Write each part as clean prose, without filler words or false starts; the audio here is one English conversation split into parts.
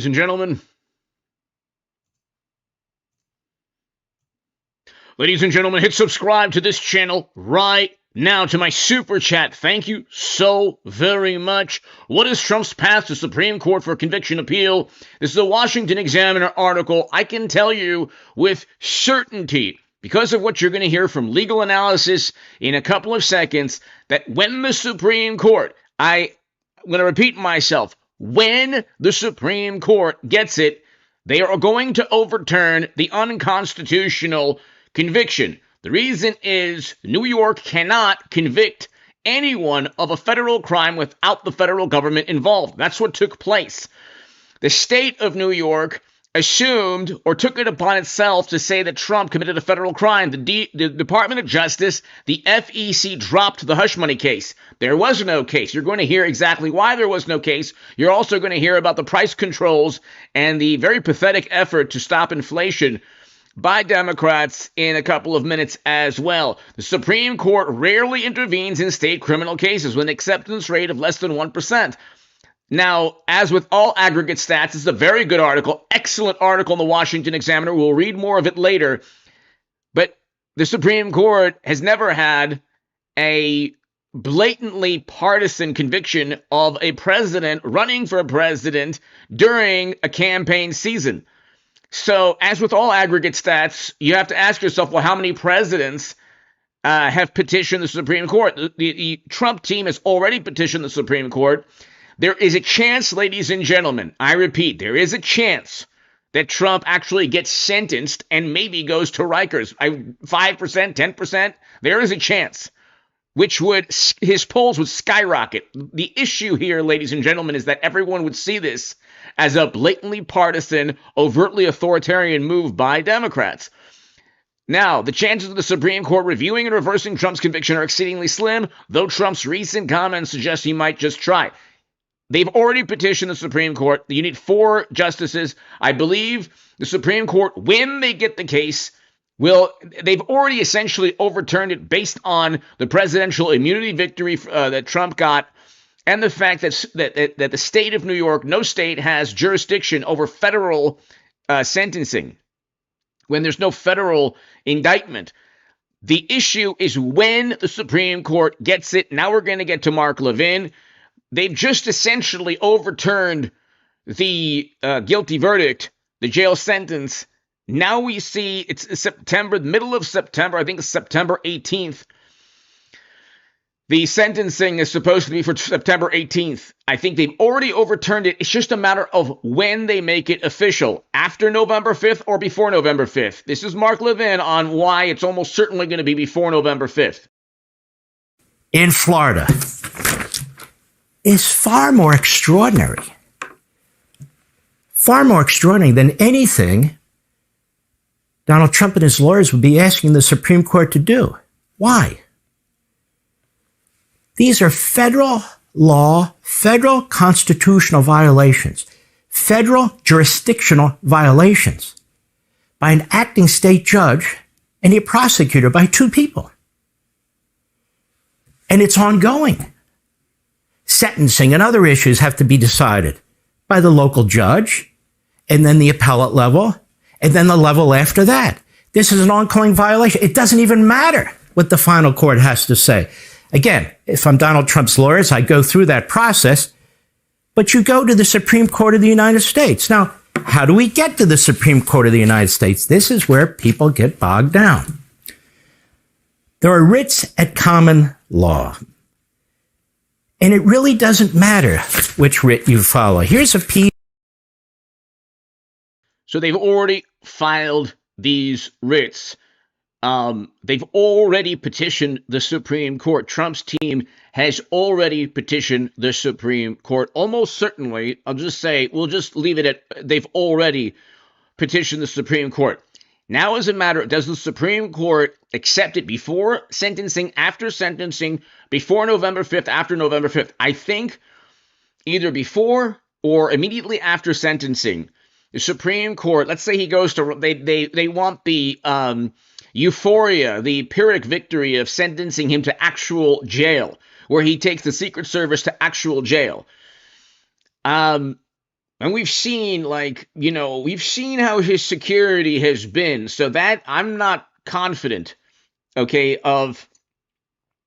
and gentlemen, ladies and gentlemen, hit subscribe to this channel right now. To my super chat, thank you so very much. What is Trump's path to Supreme Court for conviction appeal? This is a Washington Examiner article. I can tell you with certainty, because of what you're going to hear from legal analysis in a couple of seconds, that when the Supreme Court, I'm going to repeat myself, when the Supreme Court gets it, they are going to overturn the unconstitutional conviction. The reason is New York cannot convict anyone of a federal crime without the federal government involved. That's what took place. The state of New York assumed or took it upon itself to say that Trump committed a federal crime. The Department of Justice, the FEC, dropped the hush money case. There was no case. You're going to hear exactly why there was no case. You're also going to hear about the price controls and the very pathetic effort to stop inflation by Democrats in a couple of minutes as well. The Supreme Court rarely intervenes in state criminal cases with an acceptance rate of less than 1%. Now, as with all aggregate stats, this is a very good article, excellent article in the Washington Examiner. We'll read more of it later. But the Supreme Court has never had a blatantly partisan conviction of a president running for president during a campaign season. So, as with all aggregate stats, you have to ask yourself, well, how many presidents have petitioned the Supreme Court? The Trump team has already petitioned the Supreme Court. There is a chance, ladies and gentlemen, I repeat, there is a chance that Trump actually gets sentenced and maybe goes to Rikers. 5%, 10%, there is a chance, which would, his polls would skyrocket. The issue here, ladies and gentlemen, is that everyone would see this as a blatantly partisan, overtly authoritarian move by Democrats. Now, the chances of the Supreme Court reviewing and reversing Trump's conviction are exceedingly slim, though Trump's recent comments suggest he might just try. They've already petitioned the Supreme Court. You need 4 justices. I believe the Supreme Court, when they get the case, they've already essentially overturned it based on the presidential immunity victory that Trump got, and the fact that the state of New York, no state has jurisdiction over federal sentencing when there's no federal indictment. The issue is when the Supreme Court gets it. Now we're going to get to Mark Levin. They've just essentially overturned the guilty verdict, the jail sentence. Now we see it's September, middle of September, I think it's September 18th. The sentencing is supposed to be for September 18th. I think they've already overturned it. It's just a matter of when they make it official, after November 5th or before November 5th. This is Mark Levin on why it's almost certainly going to be before November 5th. In Florida is far more extraordinary than anything Donald Trump and his lawyers would be asking the Supreme Court to do. Why? These are federal law, federal constitutional violations, federal jurisdictional violations by an acting state judge and a prosecutor, by 2 people. And it's ongoing. Sentencing and other issues have to be decided by the local judge, and then the appellate level, and then the level after that. This is an ongoing violation. It doesn't even matter what the final court has to say. Again, if I'm Donald Trump's lawyers, I go through that process, but you go to the Supreme Court of the United States. Now, how do we get to the Supreme Court of the United States? This is where people get bogged down. There are writs at common law. And it really doesn't matter which writ you follow. Here's a piece. So they've already filed these writs. They've already petitioned the Supreme Court. Trump's team has already petitioned the Supreme Court. Almost certainly, I'll just say, we'll just leave it at they've already petitioned the Supreme Court. Now, as a matter, does the Supreme Court accept it before sentencing, after sentencing, before November 5th, after November 5th? I think either before or immediately after sentencing. The Supreme Court, let's say he goes to, they want the euphoria, the Pyrrhic victory of sentencing him to actual jail, where he takes the Secret Service to actual jail. And we've seen, like, we've seen how his security has been. So that I'm not confident, okay, of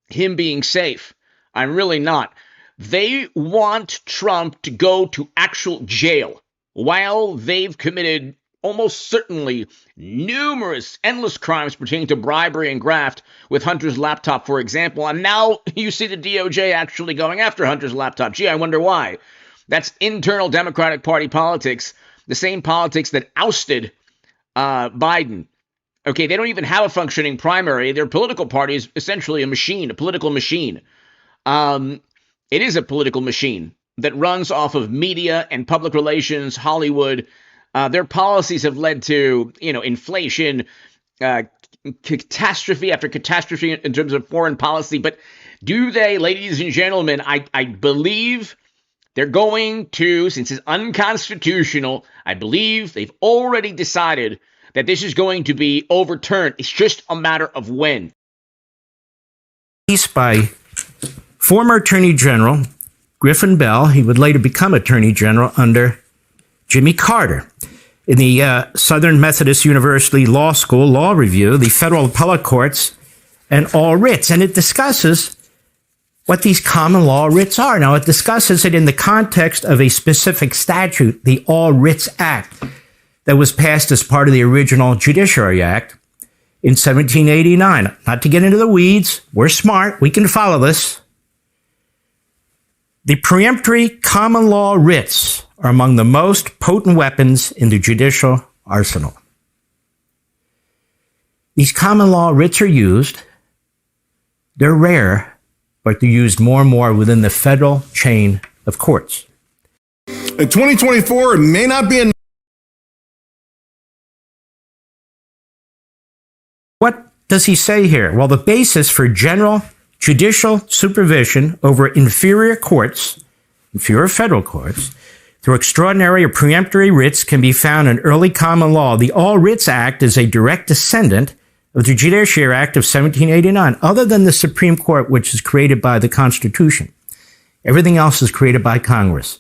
him being safe. I'm really not. They want Trump to go to actual jail while they've committed almost certainly numerous, endless crimes pertaining to bribery and graft with Hunter's laptop, for example. And now you see the DOJ actually going after Hunter's laptop. Gee, I wonder why. That's internal Democratic Party politics, the same politics that ousted Biden. Okay, they don't even have a functioning primary. Their political party is essentially a machine, a political machine. It is a political machine that runs off of media and public relations, Hollywood. Their policies have led to, inflation, catastrophe after catastrophe in terms of foreign policy. But do they, ladies and gentlemen, I believe they're going to, since it's unconstitutional, I believe they've already decided that this is going to be overturned. It's just a matter of when. Piece by former Attorney General Griffin Bell. He would later become Attorney General under Jimmy Carter. In the Southern Methodist University Law School Law Review, the federal appellate courts and all writs. And it discusses what these common law writs are. Now, it discusses it in the context of a specific statute, the All Writs Act, that was passed as part of the original Judiciary Act in 1789. Not to get into the weeds, we're smart, we can follow this. The peremptory common law writs are among the most potent weapons in the judicial arsenal. These common law writs are used. They're rare, but they're used more and more within the federal chain of courts. In 2024, it may not be enough. What does he say here? Well, the basis for general judicial supervision over inferior courts, inferior federal courts, through extraordinary or peremptory writs can be found in early common law. The All Writs Act is a direct descendant of the Judiciary Act of 1789, other than the Supreme Court, which is created by the Constitution. Everything else is created by Congress.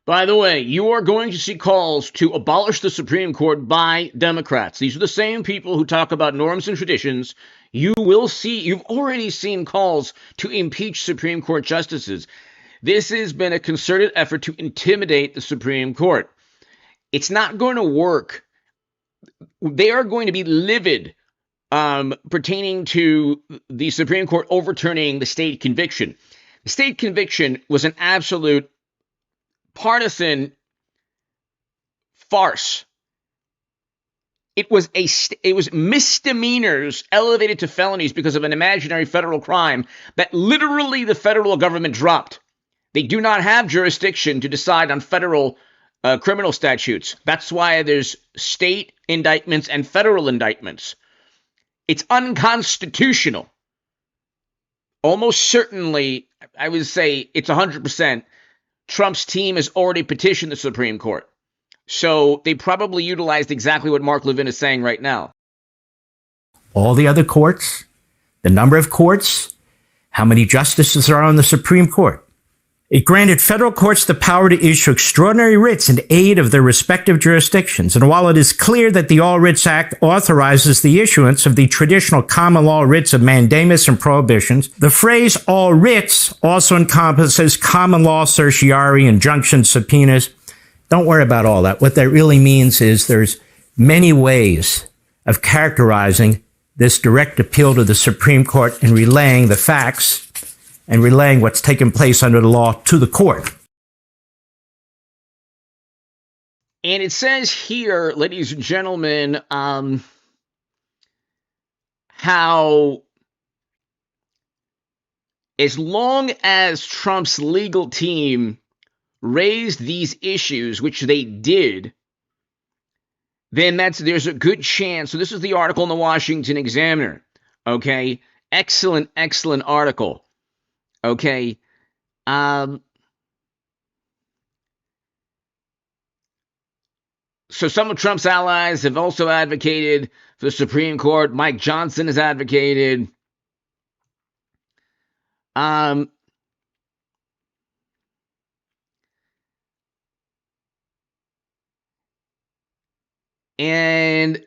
By the way, you are going to see calls to abolish the Supreme Court by Democrats. These are the same people who talk about norms and traditions. You've already seen calls to impeach Supreme Court justices. This has been a concerted effort to intimidate the Supreme Court. It's not going to work. They are going to be livid pertaining to the Supreme Court overturning the state conviction. The state conviction was an absolute partisan farce. It was misdemeanors elevated to felonies because of an imaginary federal crime that literally the federal government dropped. They do not have jurisdiction to decide on federal criminal statutes. That's why there's state indictments and federal indictments. It's unconstitutional. Almost certainly, I would say it's 100%. Trump's team has already petitioned the Supreme Court. So they probably utilized exactly what Mark Levin is saying right now. All the other courts, the number of courts, how many justices are on the Supreme Court. It granted federal courts the power to issue extraordinary writs in aid of their respective jurisdictions. And while it is clear that the All Writs Act authorizes the issuance of the traditional common law writs of mandamus and prohibitions, the phrase all writs also encompasses common law certiorari, injunctions, subpoenas. Don't worry about all that. What that really means is there's many ways of characterizing this direct appeal to the Supreme Court and relaying the facts and relaying what's taken place under the law to the court. And it says here, ladies and gentlemen, how as long as Trump's legal team raised these issues, which they did, then there's a good chance. So this is the article in the Washington Examiner. Okay. Excellent article. Okay. So some of Trump's allies have also advocated for the Supreme Court. Mike Johnson has advocated. And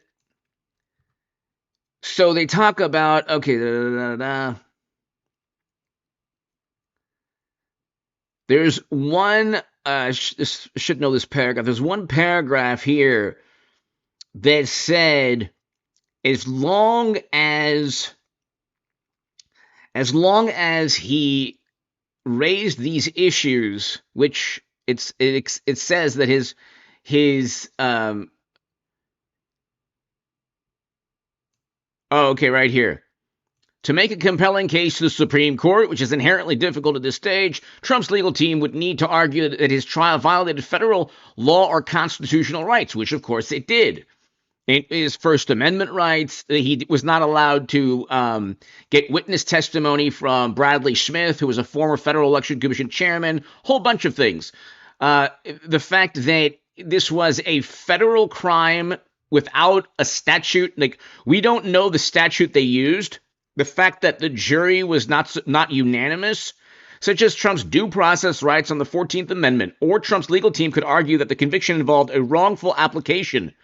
so they talk about, okay, there's one, should know this paragraph. There's one paragraph here that said, as long as he raised these issues, which it says that his okay, right here. To make a compelling case to the Supreme Court, which is inherently difficult at this stage, Trump's legal team would need to argue that his trial violated federal law or constitutional rights, which of course it did. His First Amendment rights, he was not allowed to get witness testimony from Bradley Smith, who was a former Federal Election Commission chairman, whole bunch of things. The fact that this was a federal crime without a statute, like we don't know the statute they used. The fact that the jury was not unanimous, such as Trump's due process rights on the 14th Amendment, or Trump's legal team could argue that the conviction involved a wrongful application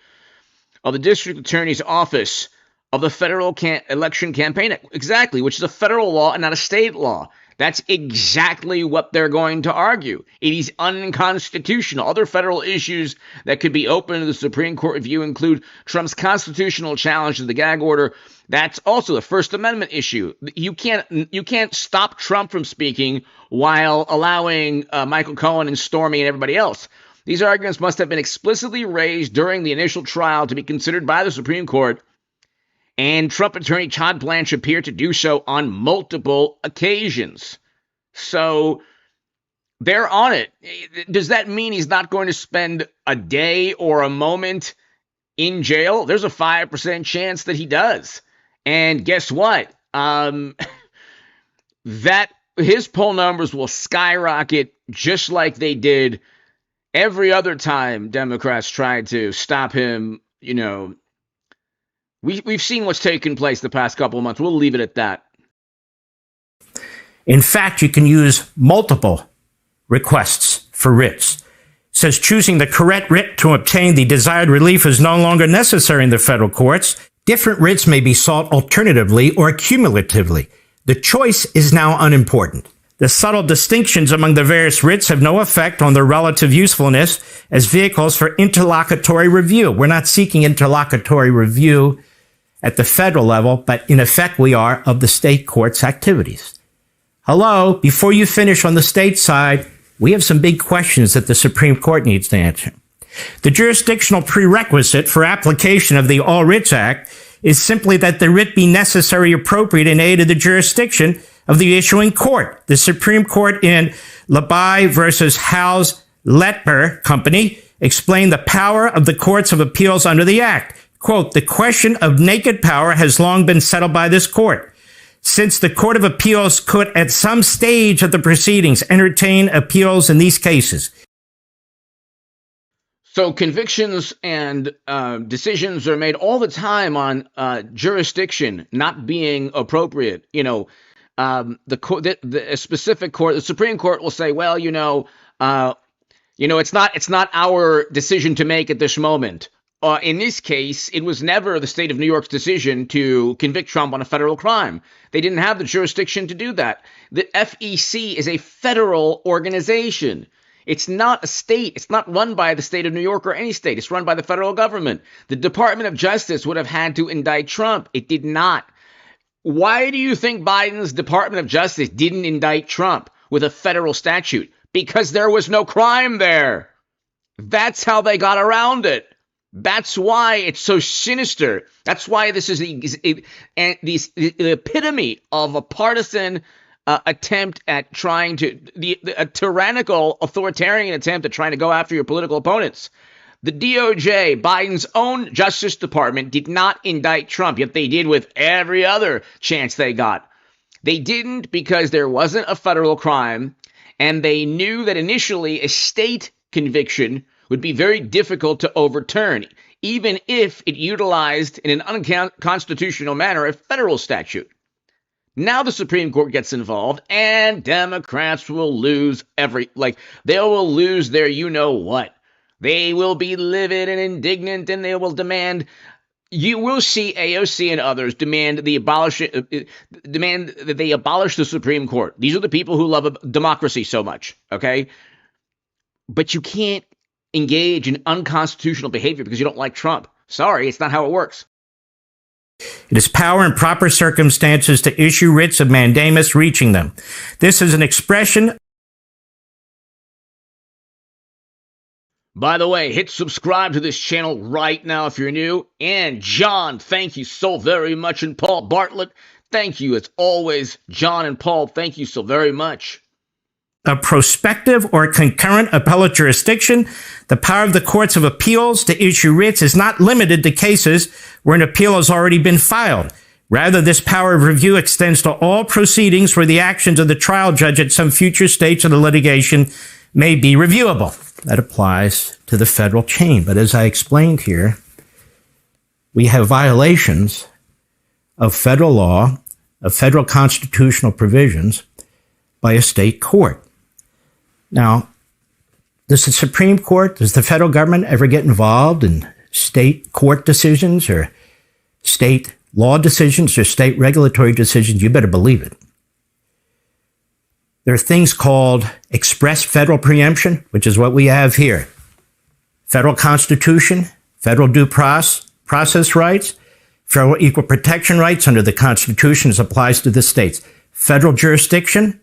of the district attorney's office of the federal election campaign act. Exactly, which is a federal law and not a state law. That's exactly what they're going to argue. It is unconstitutional. Other federal issues that could be open to the Supreme Court review include Trump's constitutional challenge to the gag order. That's also the First Amendment issue. You can't stop Trump from speaking while allowing Michael Cohen and Stormy and everybody else. These arguments must have been explicitly raised during the initial trial to be considered by the Supreme Court, and Trump attorney Todd Blanche appeared to do so on multiple occasions. So they're on it. Does that mean he's not going to spend a day or a moment in jail? There's a 5% chance that he does. And guess what? That his poll numbers will skyrocket just like they did every other time Democrats tried to stop him. You know, we've seen what's taken place the past couple of months. We'll leave it at that. In fact, you can use multiple requests for writs. It says choosing the correct writ to obtain the desired relief is no longer necessary in the federal courts. Different writs may be sought alternatively or cumulatively. The choice is now unimportant. The subtle distinctions among the various writs have no effect on their relative usefulness as vehicles for interlocutory review. We're not seeking interlocutory review at the federal level, but in effect we are of the state court's activities. Hello, before you finish on the state side, we have some big questions that the Supreme Court needs to answer. The jurisdictional prerequisite for application of the All Writs Act is simply that the writ be necessary appropriate in aid of the jurisdiction of the issuing court. The Supreme Court in Labai versus Howes-Letper Company explained the power of the courts of appeals under the Act. Quote, the question of naked power has long been settled by this court. Since the Court of Appeals could at some stage of the proceedings entertain appeals in these cases. So convictions and decisions are made all the time on jurisdiction not being appropriate. You know, the specific court, the Supreme Court will say, well, it's not our decision to make at this moment. In this case, it was never the state of New York's decision to convict Trump on a federal crime. They didn't have the jurisdiction to do that. The FEC is a federal organization. It's not a state. It's not run by the state of New York or any state. It's run by the federal government. The Department of Justice would have had to indict Trump. It did not. Why do you think Biden's Department of Justice didn't indict Trump with a federal statute? Because there was no crime there. That's how they got around it. That's why it's so sinister. That's why this is the epitome of a partisan attempt at trying to, a tyrannical authoritarian attempt at trying to go after your political opponents. The DOJ, Biden's own Justice Department, did not indict Trump, yet they did with every other chance they got. They didn't because there wasn't a federal crime, and they knew that initially a state conviction would be very difficult to overturn, even if it utilized in an unconstitutional manner a federal statute. Now the Supreme Court gets involved, and Democrats will lose they will lose their you-know-what. They will be livid and indignant, and they will demand. You will see AOC and others demand that they abolish the Supreme Court. These are the people who love democracy so much, okay? But you can't engage in unconstitutional behavior because you don't like Trump. Sorry, it's not how it works. It is power in proper circumstances to issue writs of mandamus reaching them. This is an expression. By the way, hit subscribe to this channel right now if you're new. And John, thank you so very much. And Paul Bartlett, thank you as always. John and Paul, thank you so very much. A prospective or concurrent appellate jurisdiction, the power of the courts of appeals to issue writs is not limited to cases where an appeal has already been filed. Rather, this power of review extends to all proceedings where the actions of the trial judge at some future stage of the litigation may be reviewable. That applies to the federal chain. But as I explained here, we have violations of federal law, of federal constitutional provisions by a state court. Now, does the Supreme Court, does the federal government ever get involved in state court decisions or state law decisions or state regulatory decisions? You better believe it. There are things called express federal preemption, which is what we have here. Federal Constitution, federal due process rights, federal equal protection rights under the Constitution as applies to the states. Federal jurisdiction,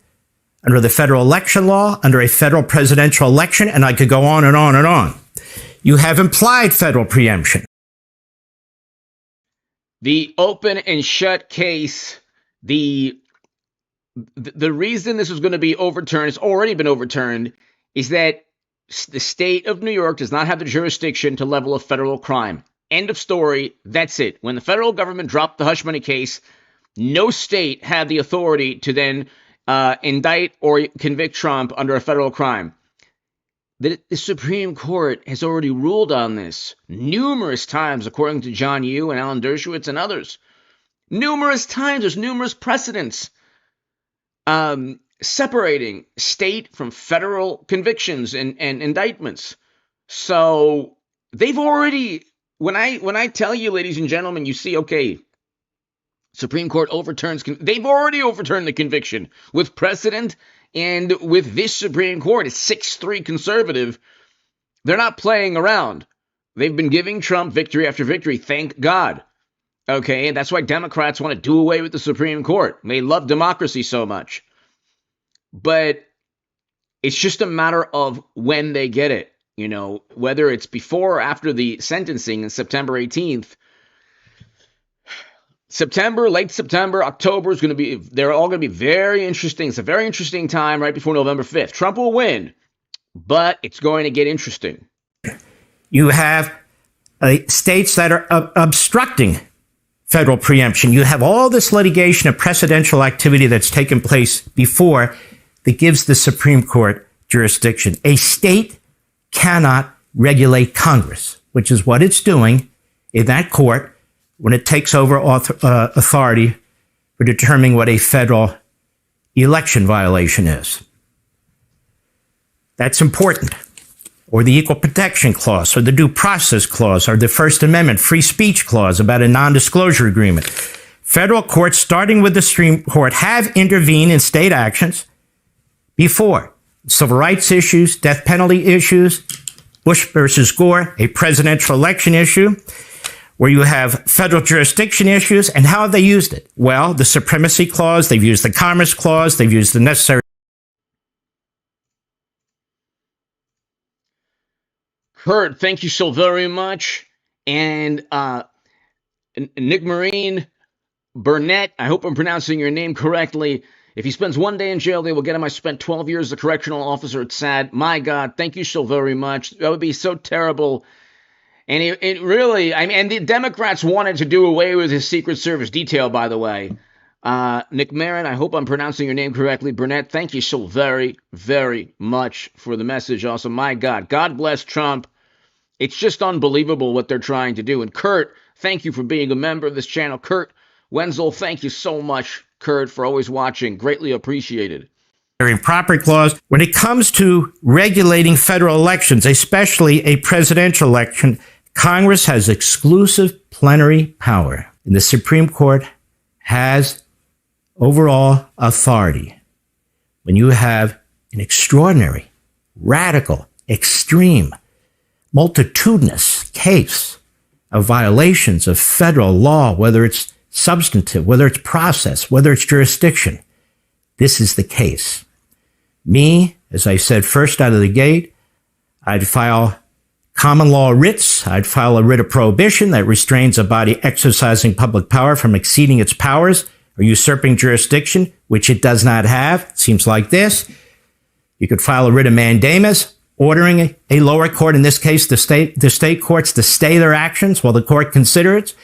under the federal election law, under a federal presidential election, and I could go on and on and on. You have implied federal preemption. The open and shut case, the reason this was going to be overturned, it's already been overturned, is that the state of New York does not have the jurisdiction to level a federal crime. End of story. That's it. When the federal government dropped the hush money case, no state had the authority to then indict or convict Trump under a federal crime. The Supreme Court has already ruled on this numerous times, according to John Yoo and Alan Dershowitz and others. Numerous times. There's numerous precedents separating state from federal convictions and indictments. So they've already, when I tell you, ladies and gentlemen, you see, okay, Supreme Court overturns, they've already overturned the conviction with precedent, and with this Supreme Court, it's 6-3 conservative. They're not playing around. They've been giving Trump victory after victory, thank God. Okay, and that's why Democrats want to do away with the Supreme Court. They love democracy so much. But it's just a matter of when they get it. You know, whether it's before or after the sentencing on September 18th, September, late September, October is going to be, they're all going to be very interesting. It's a very interesting time right before November 5th. Trump will win, but it's going to get interesting. You have states that are obstructing federal preemption. You have all this litigation of precedential activity that's taken place before that gives the Supreme Court jurisdiction. A state cannot regulate Congress, which is what it's doing in that court when it takes over authority for determining what a federal election violation is. That's important. Or the Equal Protection Clause, or the Due Process Clause, or the First Amendment Free Speech Clause about a non-disclosure agreement. Federal courts, starting with the Supreme Court, have intervened in state actions before. Civil rights issues, death penalty issues, Bush versus Gore, a presidential election issue, where you have federal jurisdiction issues. And how have they used it? Well, the Supremacy Clause, they've used the Commerce Clause, they've used the necessary. Kurt, thank you so very much. And Nick Marine, Burnett, I hope I'm pronouncing your name correctly. If he spends one day in jail, they will get him. I spent 12 years as a correctional officer. It's sad. My God, thank you so very much. That would be so terrible. And it really, I mean, and the Democrats wanted to do away with his Secret Service detail, by the way. Nick Marin, I hope I'm pronouncing your name correctly. Burnett, thank you so very, very much for the message. Also, my God, God bless Trump. It's just unbelievable what they're trying to do. And Kurt, thank you for being a member of this channel. Kurt Wenzel, thank you so much, Kurt, for always watching. Greatly appreciated. improper clause. When it comes to regulating federal elections, especially a presidential election, Congress has exclusive plenary power. And the Supreme Court has overall authority. When you have an extraordinary, radical, extreme, multitudinous case of violations of federal law, whether it's substantive, whether it's process, whether it's jurisdiction, this is the case. Me, as I said first out of the gate, I'd file common law writs. I'd file a writ of prohibition that restrains a body exercising public power from exceeding its powers or usurping jurisdiction, which it does not have. It seems like this. You could file a writ of mandamus, ordering a lower court, in this case the state courts, to stay their actions while the court considers it.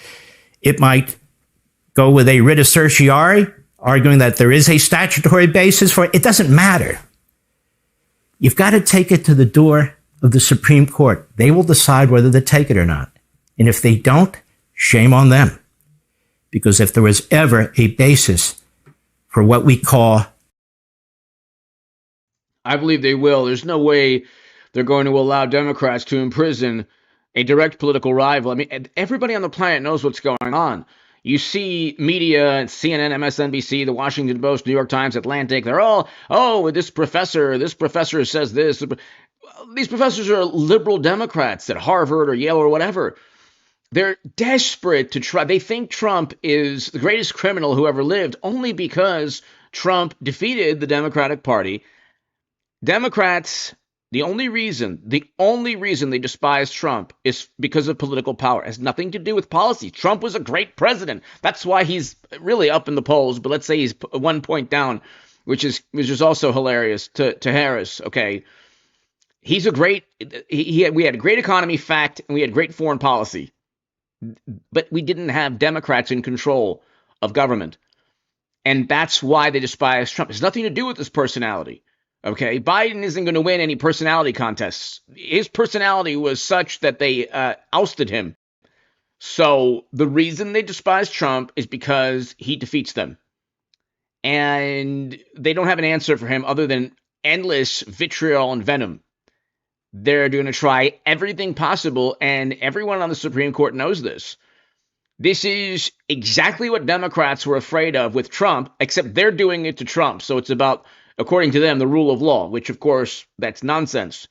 It might go with a writ of certiorari, arguing that there is a statutory basis for it. It doesn't matter. You've got to take it to the door of the Supreme Court. They will decide whether to take it or not. And if they don't, shame on them. Because if there was ever a basis for what we call... I believe they will. There's no way they're going to allow Democrats to imprison a direct political rival. I mean, everybody on the planet knows what's going on. You see media, CNN, MSNBC, the Washington Post, New York Times, Atlantic, they're all, oh, this professor says this. These professors are liberal Democrats at Harvard or Yale or whatever. They're desperate to try. They think Trump is the greatest criminal who ever lived only because Trump defeated the Democratic Party. Democrats, the only reason they despise Trump is because of political power. It has nothing to do with policy. Trump was a great president. That's why he's really up in the polls, but let's say he's 1 point down, which is also hilarious to Harris, okay? He's a great, we had a great economy, fact, and we had great foreign policy. But we didn't have Democrats in control of government. And that's why they despise Trump. It has nothing to do with his personality. Okay, Biden isn't going to win any personality contests. His personality was such that they ousted him. So the reason they despise Trump is because he defeats them. And they don't have an answer for him other than endless vitriol and venom. They're going to try everything possible, and everyone on the Supreme Court knows this. This is exactly what Democrats were afraid of with Trump, except they're doing it to Trump. So it's about, according to them, the rule of law, which, of course, that's nonsense.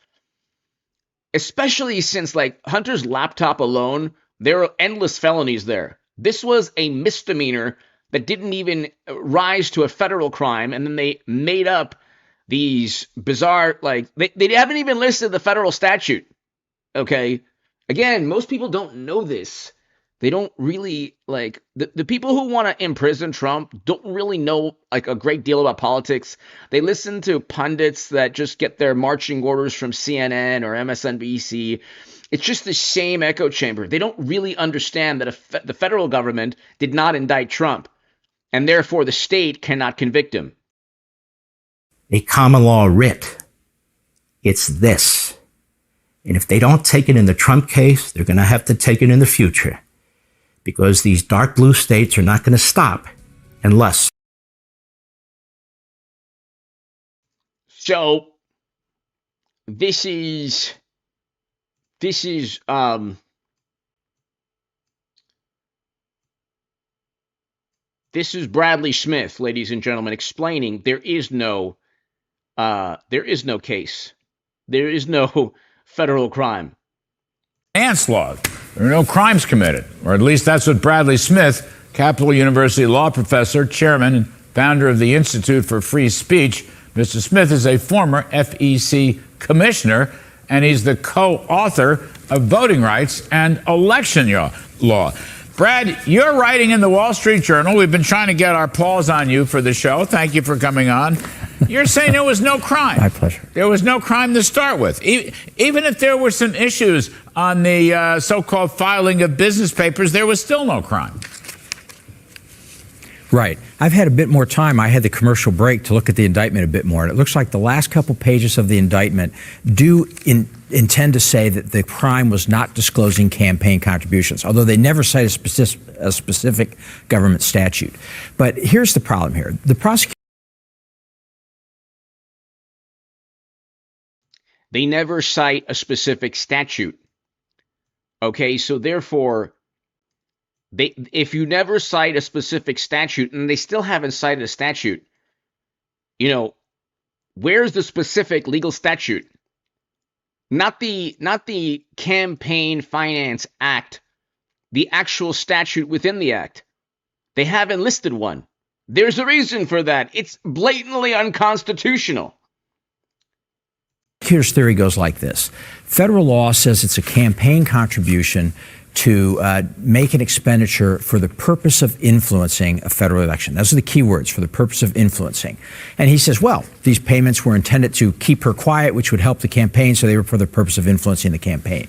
Especially since, like, Hunter's laptop alone, there are endless felonies there. This was a misdemeanor that didn't even rise to a federal crime, and then they made up these bizarre, like, they haven't even listed the federal statute, okay? Again, most people don't know this. They don't really, like, the people who want to imprison Trump don't really know, like, a great deal about politics. They listen to pundits that just get their marching orders from CNN or MSNBC. It's just the same echo chamber. They don't really understand that the federal government did not indict Trump, and therefore the state cannot convict him. A common law writ. It's this. And if they don't take it in the Trump case, they're going to have to take it in the future. Because these dark blue states are not going to stop unless. So this is Bradley Smith, ladies and gentlemen, explaining there is no case. There is no federal crime. Manslaughter. There are no crimes committed, or at least that's what Bradley Smith, Capital University law professor, chairman, and founder of the Institute for Free Speech. Mr. Smith is a former FEC commissioner, and he's the co-author of Voting Rights and Election Law. Brad, you're writing in the Wall Street Journal. We've been trying to get our paws on you for the show. Thank you for coming on. You're saying there was no crime. My pleasure. There was no crime to start with. Even if there were some issues on the so-called filing of business papers, there was still no crime. Right. I've had a bit more time. I had the commercial break to look at the indictment a bit more. And it looks like the last couple pages of the indictment do intend to say that the crime was not disclosing campaign contributions, although they never cite a specific government statute. But here's the problem here. The prosecutor They never cite a specific statute. Okay, so therefore, if you never cite a specific statute, and they still haven't cited a statute, where's the specific legal statute? Not the Campaign Finance Act, the actual statute within the act. They haven't listed one. There's a reason for that. It's blatantly unconstitutional. Here's theory goes like this. Federal law says it's a campaign contribution to make an expenditure for the purpose of influencing a federal election. Those are the key words, for the purpose of influencing. And he says, well, these payments were intended to keep her quiet, which would help the campaign, so they were for the purpose of influencing the campaign.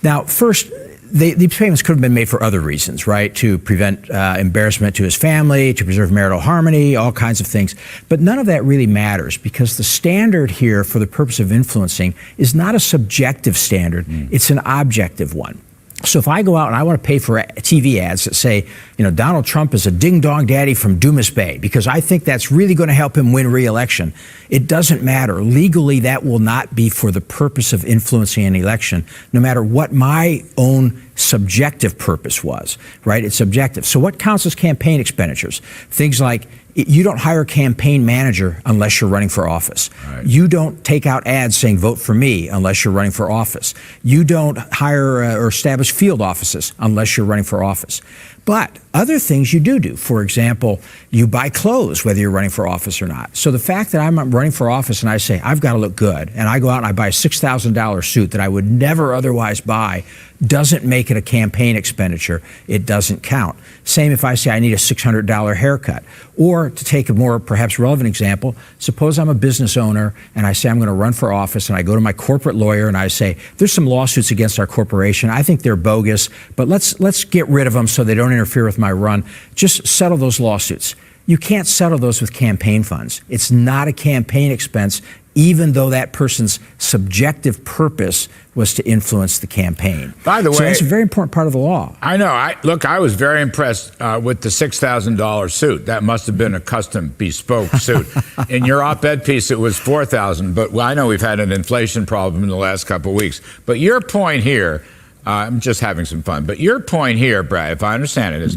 Now, first, these payments could have been made for other reasons, right? To prevent embarrassment to his family, to preserve marital harmony, all kinds of things. But none of that really matters, because the standard here for the purpose of influencing is not a subjective standard. It's an objective one. So if I go out and I want to pay for TV ads that say, Donald Trump is a ding-dong daddy from Dumas Bay, because I think that's really going to help him win re-election, it doesn't matter. Legally, that will not be for the purpose of influencing an election, no matter what my own subjective purpose was, right? It's subjective. So what counts as campaign expenditures? Things like, you don't hire a campaign manager unless you're running for office. Right. You don't take out ads saying vote for me unless you're running for office. You don't hire or establish field offices unless you're running for office. But other things you do. For example, you buy clothes whether you're running for office or not. So the fact that I'm running for office and I say, I've got to look good, and I go out and I buy a $6,000 suit that I would never otherwise buy, doesn't make it a campaign expenditure. It doesn't count. Same if I say I need a $600 haircut. Or to take a more perhaps relevant example, suppose I'm a business owner and I say I'm going to run for office, and I go to my corporate lawyer and I say, there's some lawsuits against our corporation. I think they're bogus, but let's get rid of them so they don't interfere with my run. Just settle those lawsuits. You can't settle those with campaign funds. It's not a campaign expense, even though that person's subjective purpose was to influence the campaign. By the way, so that's a very important part of the law. I know. I was very impressed with the $6,000 suit. That must have been a custom, bespoke suit. In your op-ed piece, it was $4,000. But I know we've had an inflation problem in the last couple of weeks. But your point here, I'm just having some fun. But your point here, Brad, if I understand it, is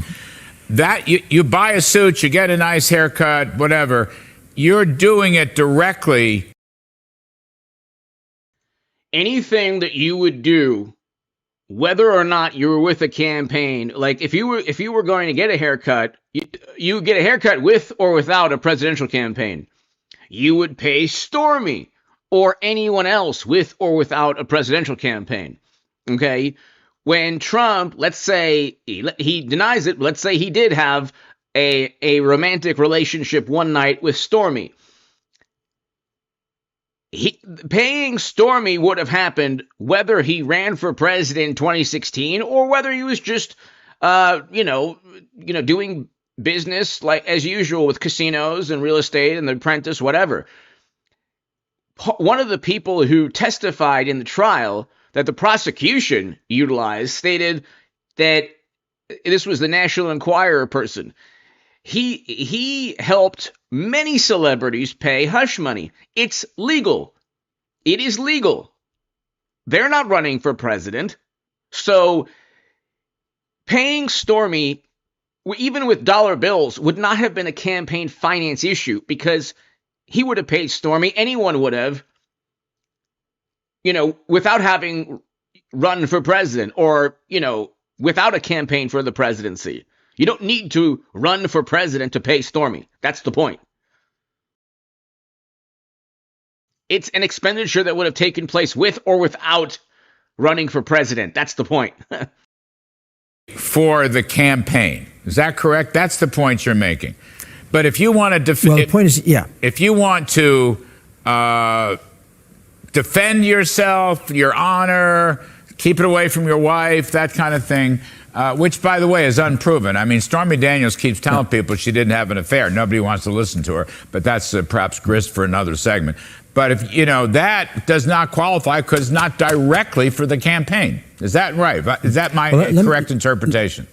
that you buy a suit, you get a nice haircut, whatever. You're doing it directly. Anything that you would do, whether or not you were with a campaign, like if you were going to get a haircut, you get a haircut with or without a presidential campaign. You would pay Stormy or anyone else with or without a presidential campaign. Okay? When Trump, let's say he denies it, let's say he did have a romantic relationship one night with Stormy. Paying Stormy would have happened whether he ran for president in 2016 or whether he was just, doing business like as usual with casinos and real estate and The Apprentice, whatever. One of the people who testified in the trial that the prosecution utilized stated that this was the National Enquirer person. He helped many celebrities pay hush money. It's legal. It is legal. They're not running for president. So paying Stormy, even with dollar bills, would not have been a campaign finance issue because he would have paid Stormy. Anyone would have, without having run for president or, without a campaign for the presidency. You don't need to run for president to pay Stormy. That's the point. It's an expenditure that would have taken place with or without running for president. That's the point. For the campaign. Is that correct? That's the point you're making. But if you want to defend... Well, the point is, yeah. If you want to defend yourself, your honor, keep it away from your wife, that kind of thing... which, by the way, is unproven. I mean, Stormy Daniels keeps telling people she didn't have an affair. Nobody wants to listen to her, but that's perhaps grist for another segment. But if that does not qualify because it's not directly for the campaign. Is that right? Is that my correct interpretation?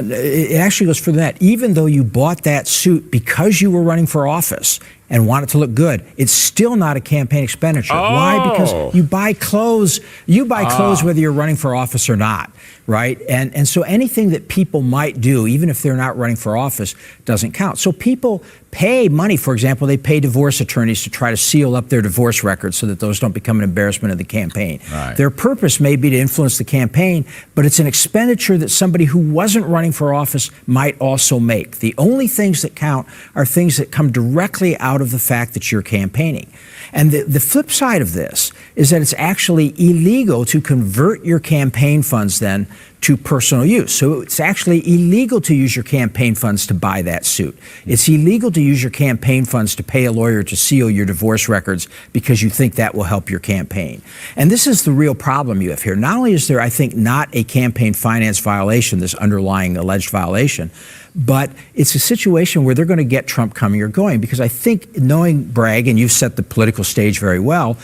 It actually goes for that. Even though you bought that suit because you were running for office, and want it to look good, it's still not a campaign expenditure. Why? Because you buy clothes. You buy clothes whether you're running for office or not, right? And so anything that people might do, even if they're not running for office, doesn't count. So people pay money. For example, they pay divorce attorneys to try to seal up their divorce records so that those don't become an embarrassment of the campaign. Right. Their purpose may be to influence the campaign, but it's an expenditure that somebody who wasn't running for office might also make. The only things that count are things that come directly out of the fact that you're campaigning. And the flip side of this is that it's actually illegal to convert your campaign funds then to personal use. So it's actually illegal to use your campaign funds to buy that suit. It's illegal to use your campaign funds to pay a lawyer to seal your divorce records because you think that will help your campaign. And this is the real problem you have here. Not only is there, I think, not a campaign finance violation, this underlying alleged violation, but it's a situation where they're going to get Trump coming or going, because I think, knowing Bragg, and you've set the political stage very well,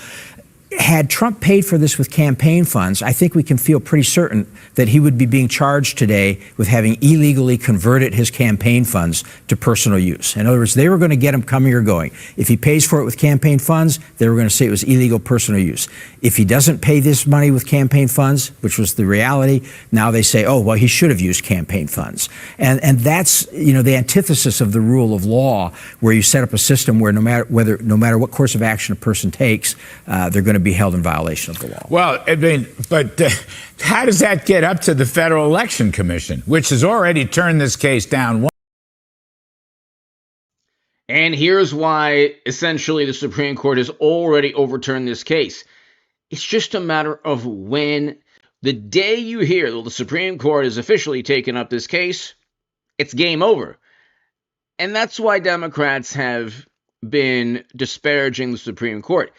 had Trump paid for this with campaign funds, I think we can feel pretty certain that he would be being charged today with having illegally converted his campaign funds to personal use. In other words, they were going to get him coming or going. If he pays for it with campaign funds, they were going to say it was illegal personal use. If he doesn't pay this money with campaign funds, which was the reality, now they say, oh, well, he should have used campaign funds. And that's, the antithesis of the rule of law, where you set up a system where no matter what course of action a person takes, they're going to be held in violation of the law. Well, I mean, but how does that get up to the Federal Election Commission, which has already turned this case down? And here's why, essentially, the Supreme Court has already overturned this case. It's just a matter of when. The day you hear that the Supreme Court has officially taken up this case, it's game over. And that's why Democrats have been disparaging the Supreme Court.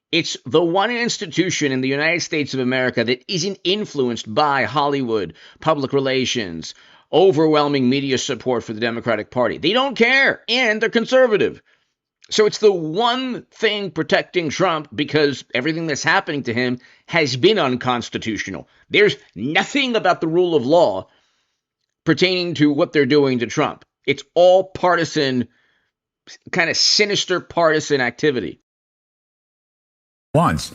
It's the one institution in the United States of America that isn't influenced by Hollywood, public relations, overwhelming media support for the Democratic Party. They don't care, and they're conservative. So it's the one thing protecting Trump, because everything that's happening to him has been unconstitutional. There's nothing about the rule of law pertaining to what they're doing to Trump. It's all partisan, kind of sinister partisan activity. Once.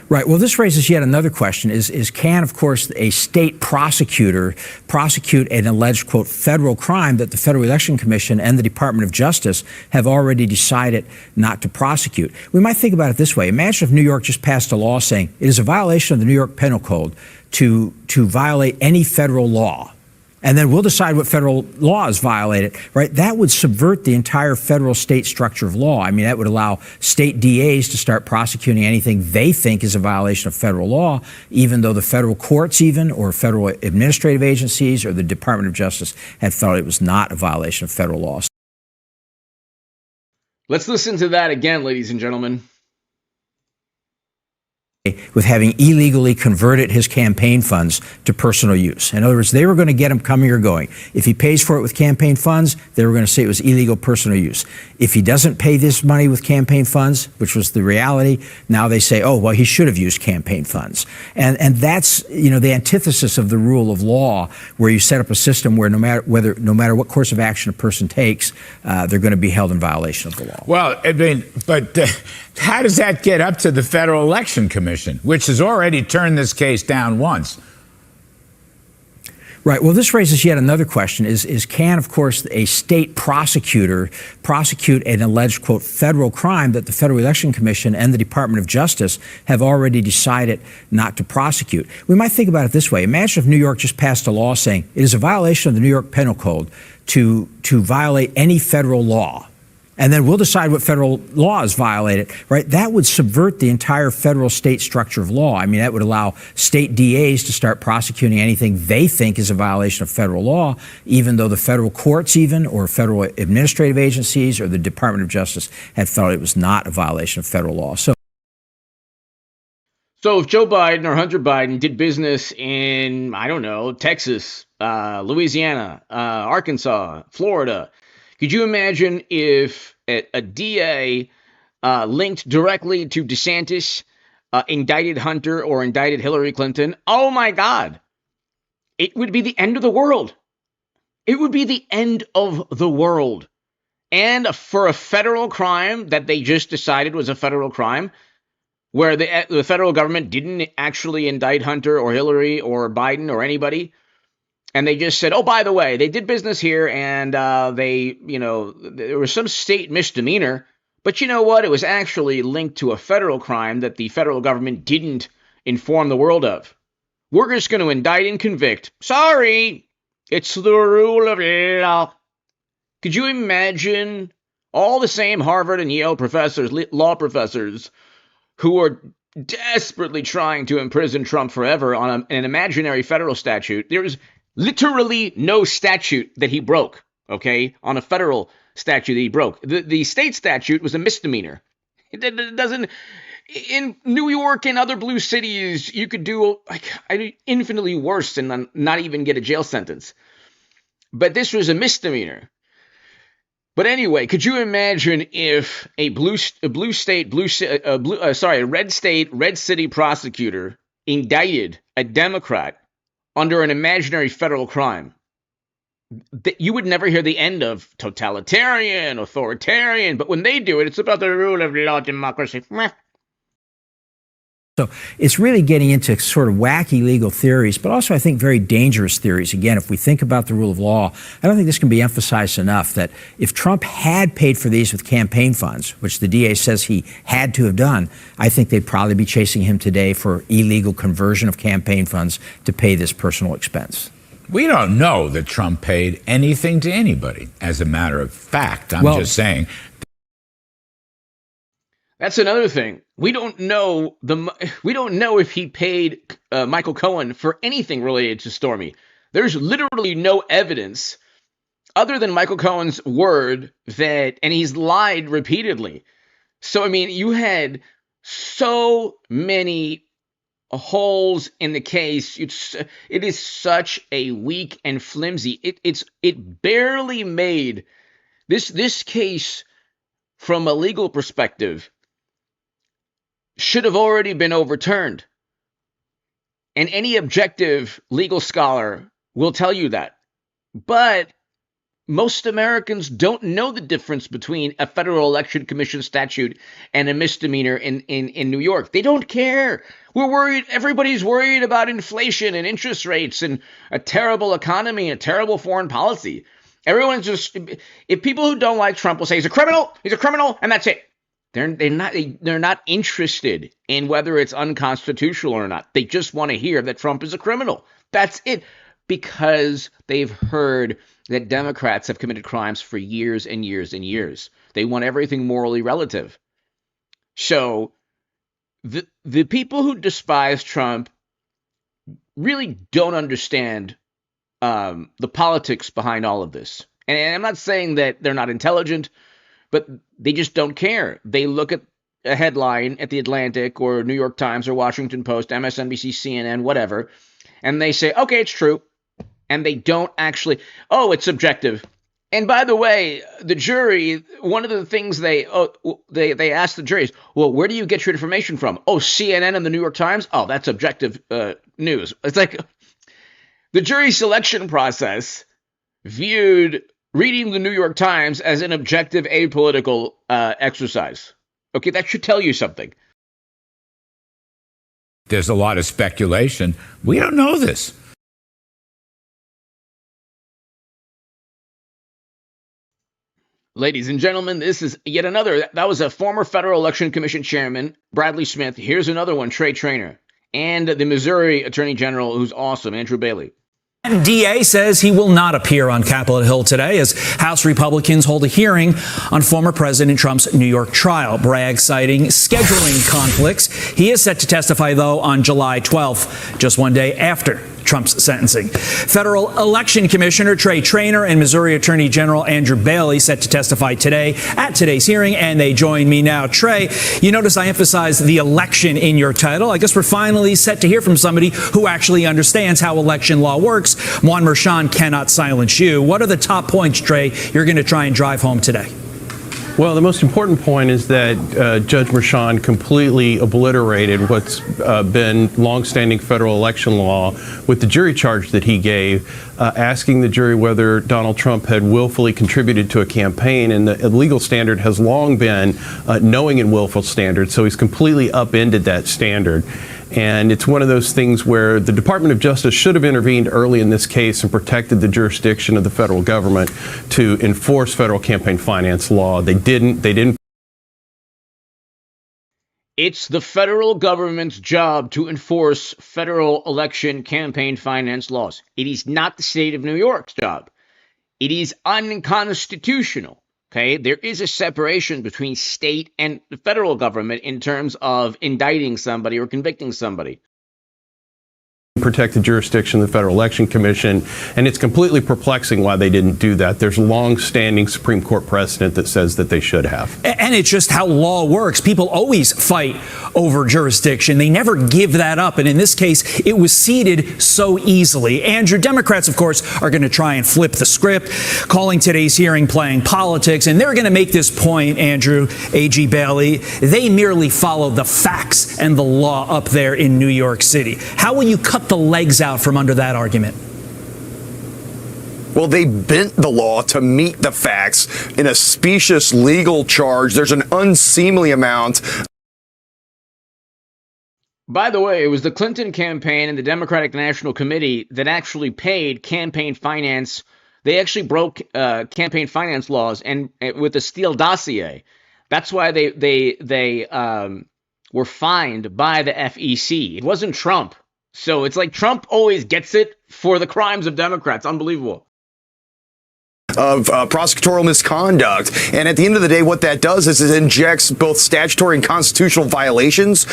Right. Well, this raises yet another question. Can, of course, a state prosecutor prosecute an alleged, quote, federal crime that the Federal Election Commission and the Department of Justice have already decided not to prosecute? We might think about it this way. Imagine if New York just passed a law saying it is a violation of the New York Penal Code to violate any federal law. And then we'll decide what federal law is violated, right? That would subvert the entire federal state structure of law. I mean, that would allow state DAs to start prosecuting anything they think is a violation of federal law, even though the federal courts or federal administrative agencies or the Department of Justice had thought it was not a violation of federal law. Let's listen to that again, ladies and gentlemen. With having illegally converted his campaign funds to personal use. In other words, they were going to get him coming or going. If he pays for it with campaign funds, they were going to say it was illegal personal use. If he doesn't pay this money with campaign funds, which was the reality, now they say, oh, well, he should have used campaign funds. And that's, the antithesis of the rule of law, where you set up a system where no matter what course of action a person takes, they're going to be held in violation of the law. Well, I mean, but how does that get up to the Federal Election Commission, which has already turned this case down once? Right. Well, this raises yet another question. Can, of course, a state prosecutor prosecute an alleged, quote, federal crime that the Federal Election Commission and the Department of Justice have already decided not to prosecute? We might think about it this way. Imagine if New York just passed a law saying it is a violation of the New York Penal Code to violate any federal law. And then we'll decide what federal law is violated, right? That would subvert the entire federal state structure of law. I mean, that would allow state DAs to start prosecuting anything they think is a violation of federal law, even though the federal courts or federal administrative agencies or the Department of Justice had thought it was not a violation of federal law. So if Joe Biden or Hunter Biden did business in, I don't know, Texas, Louisiana, Arkansas, Florida, could you imagine if a DA linked directly to DeSantis indicted Hunter or indicted Hillary Clinton? Oh, my God. It would be the end of the world. It would be the end of the world. And for a federal crime that they just decided was a federal crime, where the federal government didn't actually indict Hunter or Hillary or Biden or anybody, and they just said, oh, by the way, they did business here, and there was some state misdemeanor, but you know what? It was actually linked to a federal crime that the federal government didn't inform the world of. We're just going to indict and convict. Sorry, it's the rule of law. Could you imagine all the same Harvard and Yale professors, law professors, who are desperately trying to imprison Trump forever on an imaginary federal statute? There's literally no statute that he broke, okay, on a federal statute that he broke. The state statute was a misdemeanor. It doesn't... In New York and other blue cities, you could do infinitely worse and not even get a jail sentence. But this was a misdemeanor. But anyway, could you imagine if a red city prosecutor indicted a Democrat under an imaginary federal crime? You would never hear the end of totalitarian, authoritarian, but when they do it, it's about the rule of law, democracy. So it's really getting into sort of wacky legal theories, but also I think very dangerous theories. Again, if we think about the rule of law, I don't think this can be emphasized enough that if Trump had paid for these with campaign funds, which the DA says he had to have done, I think they'd probably be chasing him today for illegal conversion of campaign funds to pay this personal expense. We don't know that Trump paid anything to anybody. As a matter of fact, I'm just saying. That's another thing. We don't know if he paid Michael Cohen for anything related to Stormy. There's literally no evidence other than Michael Cohen's word and he's lied repeatedly. So, I mean, you had so many holes in the case. It is such a weak and flimsy. It barely made this case from a legal perspective should have already been overturned. And any objective legal scholar will tell you that. But most Americans don't know the difference between a Federal Election Commission statute and a misdemeanor in New York. They don't care. We're worried. Everybody's worried about inflation and interest rates and a terrible economy and terrible foreign policy. Everyone's just, if people who don't like Trump will say he's a criminal, and that's it. They're not interested in whether it's unconstitutional or not. They just want to hear that Trump is a criminal. That's it. Because they've heard that Democrats have committed crimes for years and years and years. They want everything morally relative. So the people who despise Trump really don't understand the politics behind all of this. And I'm not saying that they're not intelligent, but they just don't care. They look at a headline at the Atlantic or New York Times or Washington Post, MSNBC, CNN, whatever, and they say, okay, it's true. And they don't actually, it's subjective. And by the way, the jury, one of the things they asked the jury is, well, where do you get your information from? Oh, CNN and the New York Times? Oh, that's objective news. It's like the jury selection process viewed reading the New York Times as an objective, apolitical exercise. Okay, that should tell you something. There's a lot of speculation. We don't know this. Ladies and gentlemen, this is yet another. That was a former Federal Election Commission chairman, Bradley Smith. Here's another one, Trey Traynor. And the Missouri Attorney General, who's awesome, Andrew Bailey. DA says he will not appear on Capitol Hill today as House Republicans hold a hearing on former President Trump's New York trial. Bragg citing scheduling conflicts. He is set to testify, though, on July 12th, just one day after Trump's sentencing. Federal Election Commissioner Trey Traynor and Missouri Attorney General Andrew Bailey set to testify today at today's hearing, and they join me now. Trey, you notice I emphasize the election in your title. I guess we're finally set to hear from somebody who actually understands how election law works. Juan Merchan cannot silence you. What are the top points, Trey, you're going to try and drive home today? Well, the most important point is that Judge Merchan completely obliterated what's been longstanding federal election law with the jury charge that he gave, asking the jury whether Donald Trump had willfully contributed to a campaign. And the legal standard has long been knowing and willful standard, so he's completely upended that standard. And it's one of those things where the Department of Justice should have intervened early in this case and protected the jurisdiction of the federal government to enforce federal campaign finance law. They didn't. It's the federal government's job to enforce federal election campaign finance laws. It is not the state of New York's job. It is unconstitutional. Okay, there is a separation between state and the federal government in terms of indicting somebody or convicting somebody. Protect the jurisdiction of the Federal Election Commission, and it's completely perplexing why they didn't do that. There's long-standing Supreme Court precedent that says that they should have. And it's just how law works. People always fight over jurisdiction. They never give that up. And in this case, it was ceded so easily. Andrew, Democrats, of course, are going to try and flip the script, calling today's hearing playing politics. And they're going to make this point, Andrew, A.G. Bailey. They merely follow the facts and the law up there in New York City. How will you cut the legs out from under that argument? Well, they bent the law to meet the facts in a specious legal charge. There's an unseemly amount. By the way, it was the Clinton campaign and the Democratic National Committee that actually paid campaign finance. They actually broke campaign finance laws and with the Steele dossier. That's why they were fined by the FEC. It wasn't Trump. So it's like Trump always gets it for the crimes of Democrats. Unbelievable. Of prosecutorial misconduct. And at the end of the day, what that does is it injects both statutory and constitutional violations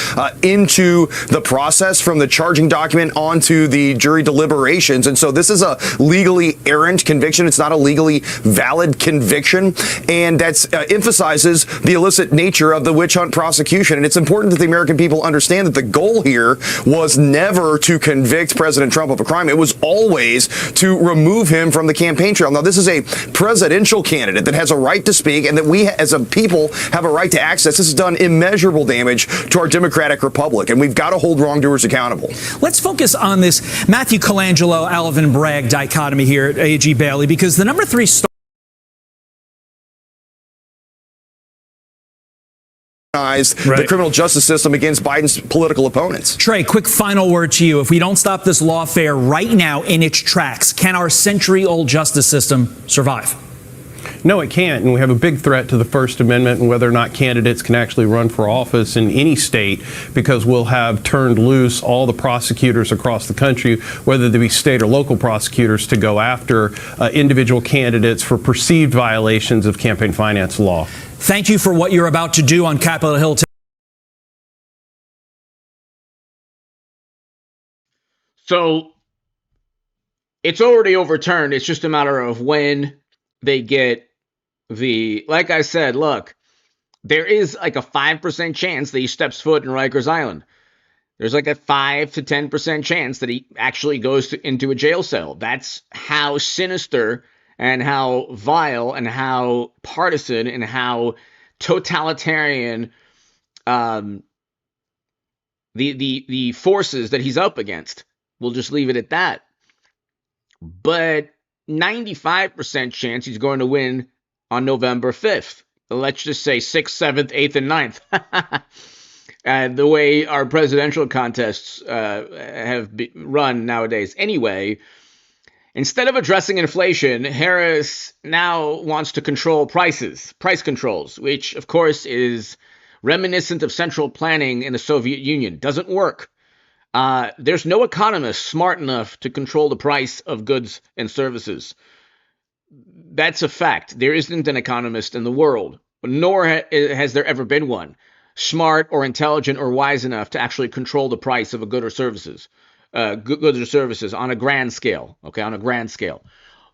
into the process from the charging document onto the jury deliberations. And so this is a legally errant conviction. It's not a legally valid conviction. And that emphasizes the illicit nature of the witch hunt prosecution. And it's important that the American people understand that the goal here was never to convict President Trump of a crime. It was always to remove him from the campaign trail. Now, this is a presidential candidate that has a right to speak and that we as a people have a right to access. This has done immeasurable damage to our democratic republic, and we've got to hold wrongdoers accountable. Let's focus on this Matthew Colangelo, Alvin Bragg dichotomy here at A.G. Bailey, because the number 3 star the criminal justice system against Biden's political opponents. Trey, quick final word to you. If we don't stop this lawfare right now in its tracks, can our century-old justice system survive? No, it can't. And we have a big threat to the First Amendment and whether or not candidates can actually run for office in any state, because we'll have turned loose all the prosecutors across the country, whether they be state or local prosecutors, to go after individual candidates for perceived violations of campaign finance law. Thank you for what you're about to do on Capitol Hill today. So it's already overturned. It's just a matter of when they get like I said, look, there is like a 5% chance that he steps foot in Rikers Island. There's like a 5 to 10% chance that he actually goes into a jail cell. That's how sinister and how vile and how partisan and how totalitarian the forces that he's up against. We'll just leave it at that. But 95% chance he's going to win on November 5th. Let's just say 6th, 7th, 8th, and 9th. The way our presidential contests have run nowadays. Anyway, instead of addressing inflation, Harris now wants to control price controls, which, of course, is reminiscent of central planning in the Soviet Union. Doesn't work. There's no economist smart enough to control the price of goods and services. That's a fact. There isn't an economist in the world, nor has there ever been one smart or intelligent or wise enough to actually control the price of a good or services, goods or services on a grand scale. Okay, on a grand scale.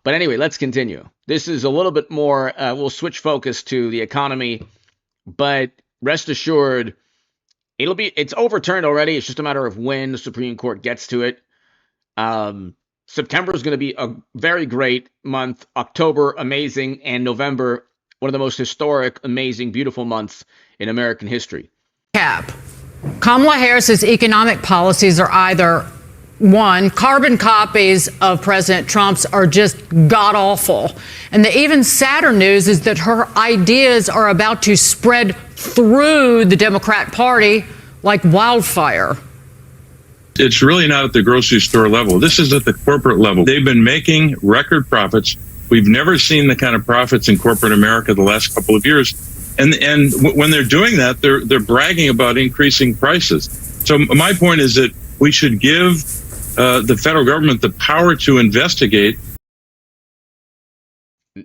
But anyway, let's continue. This is a little bit more. We'll switch focus to the economy, but rest assured, it's overturned already. It's just a matter of when the Supreme Court gets to it. September is going to be a very great month. October, amazing. And November, one of the most historic, amazing, beautiful months in American history. Kamala Harris's economic policies are either, one, carbon copies of President Trump's are just god-awful. And the even sadder news is that her ideas are about to spread through the Democrat Party like wildfire. It's really not at the grocery store level. This is at the corporate level. They've been making record profits. We've never seen the kind of profits in corporate America the last couple of years. And when they're doing that, they're bragging about increasing prices. So my point is that we should give the federal government the power to investigate.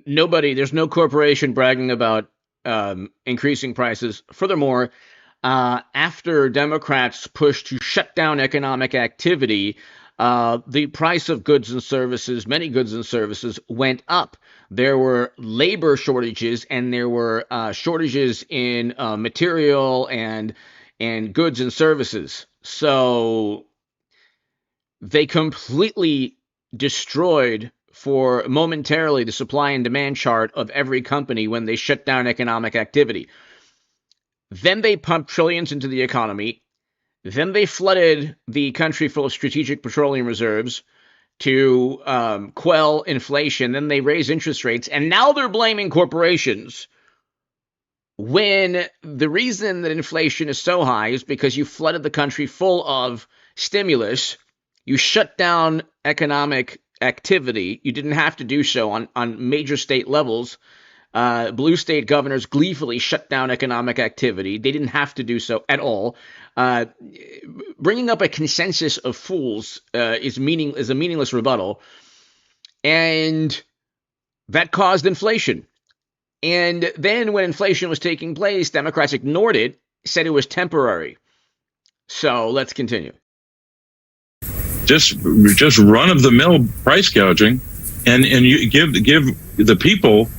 There's no corporation bragging about increasing prices. Furthermore, after Democrats pushed to shut down economic activity, the price of goods and services, many goods and services, went up. There were labor shortages, and there were shortages in material and goods and services. So they completely destroyed for momentarily the supply and demand chart of every company when they shut down economic activity. Then they pumped trillions into the economy. Then they flooded the country full of strategic petroleum reserves to quell inflation. Then they raised interest rates. And now they're blaming corporations when the reason that inflation is so high is because you flooded the country full of stimulus. You shut down economic activity. You didn't have to do so on major state levels. Blue state governors gleefully shut down economic activity. They didn't have to do so at all. Bringing up a consensus of fools is a meaningless rebuttal, and that caused inflation. And then when inflation was taking place, Democrats ignored it, said it was temporary. So let's continue. Just run-of-the-mill price gouging, and you give the people.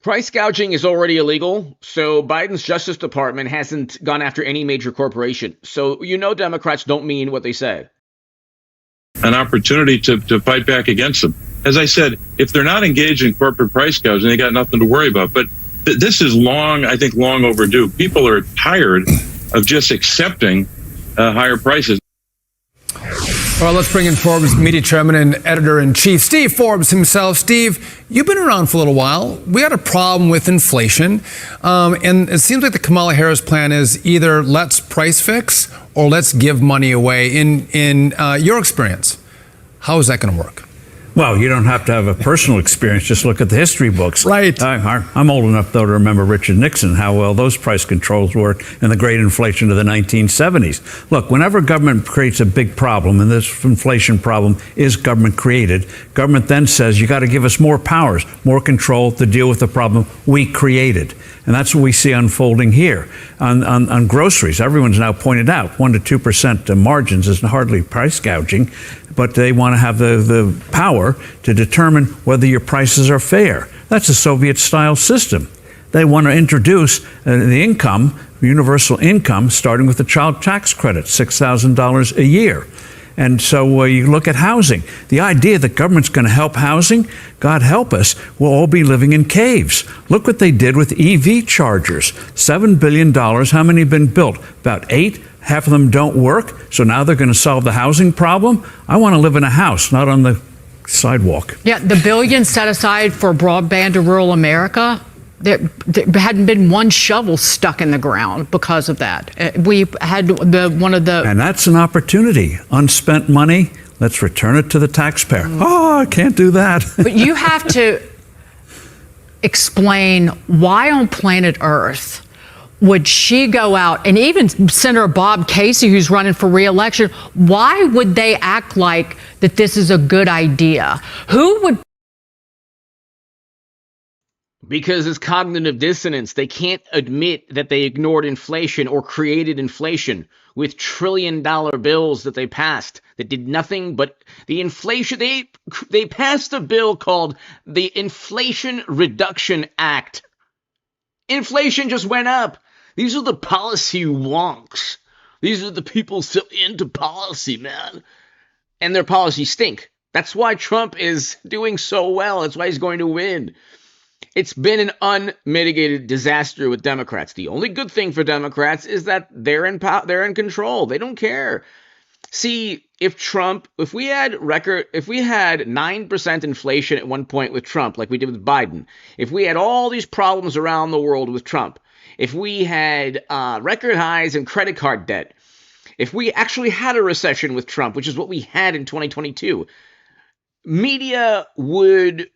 Price gouging is already illegal, so Biden's Justice Department hasn't gone after any major corporation. So Democrats don't mean what they say. An opportunity to fight back against them. As I said, if they're not engaged in corporate price gouging, they got nothing to worry about. But this is long overdue. People are tired of just accepting higher prices. Well, let's bring in Forbes media chairman and editor-in-chief, Steve Forbes himself. Steve, you've been around for a little while. We had a problem with inflation, and it seems like the Kamala Harris plan is either let's price fix or let's give money away. In your experience, how is that going to work? Well, you don't have to have a personal experience. Just look at the history books. Right. I'm old enough, though, to remember Richard Nixon, how well those price controls worked in the great inflation of the 1970s. Look, whenever government creates a big problem, and this inflation problem is government created, government then says, you got to give us more powers, more control to deal with the problem we created. And that's what we see unfolding here. On groceries, everyone's now pointed out 1 to 2% margins is hardly price gouging, but they want to have the power to determine whether your prices are fair. That's a Soviet-style system. They want to introduce the income, universal income, starting with the child tax credit, $6,000 a year. And so you look at housing. The idea that government's going to help housing, God help us, we'll all be living in caves. Look what they did with EV chargers. $7 billion. How many have been built? About 8. Half of them don't work. So now they're going to solve the housing problem. I want to live in a house, not on the sidewalk. Yeah, the billions set aside for broadband to rural America, there hadn't been one shovel stuck in the ground because of that. We had And that's an opportunity. Unspent money, let's return it to the taxpayer. Oh, I can't do that. But you have to explain why on planet Earth would she go out, and even Senator Bob Casey, who's running for re-election, why would they act like that this is a good idea? Who would? Because it's cognitive dissonance. They can't admit that they ignored inflation or created inflation with trillion-dollar bills that they passed that did nothing but the inflation. They passed a bill called the Inflation Reduction Act. Inflation just went up. These are the policy wonks. These are the people so into policy, man. And their policies stink. That's why Trump is doing so well. That's why he's going to win. It's been an unmitigated disaster with Democrats. The only good thing for Democrats is that they're in control. They don't care. See, if we had 9% inflation at one point with Trump, like we did with Biden, if we had all these problems around the world with Trump, if we had record highs in credit card debt, if we actually had a recession with Trump, which is what we had in 2022, media would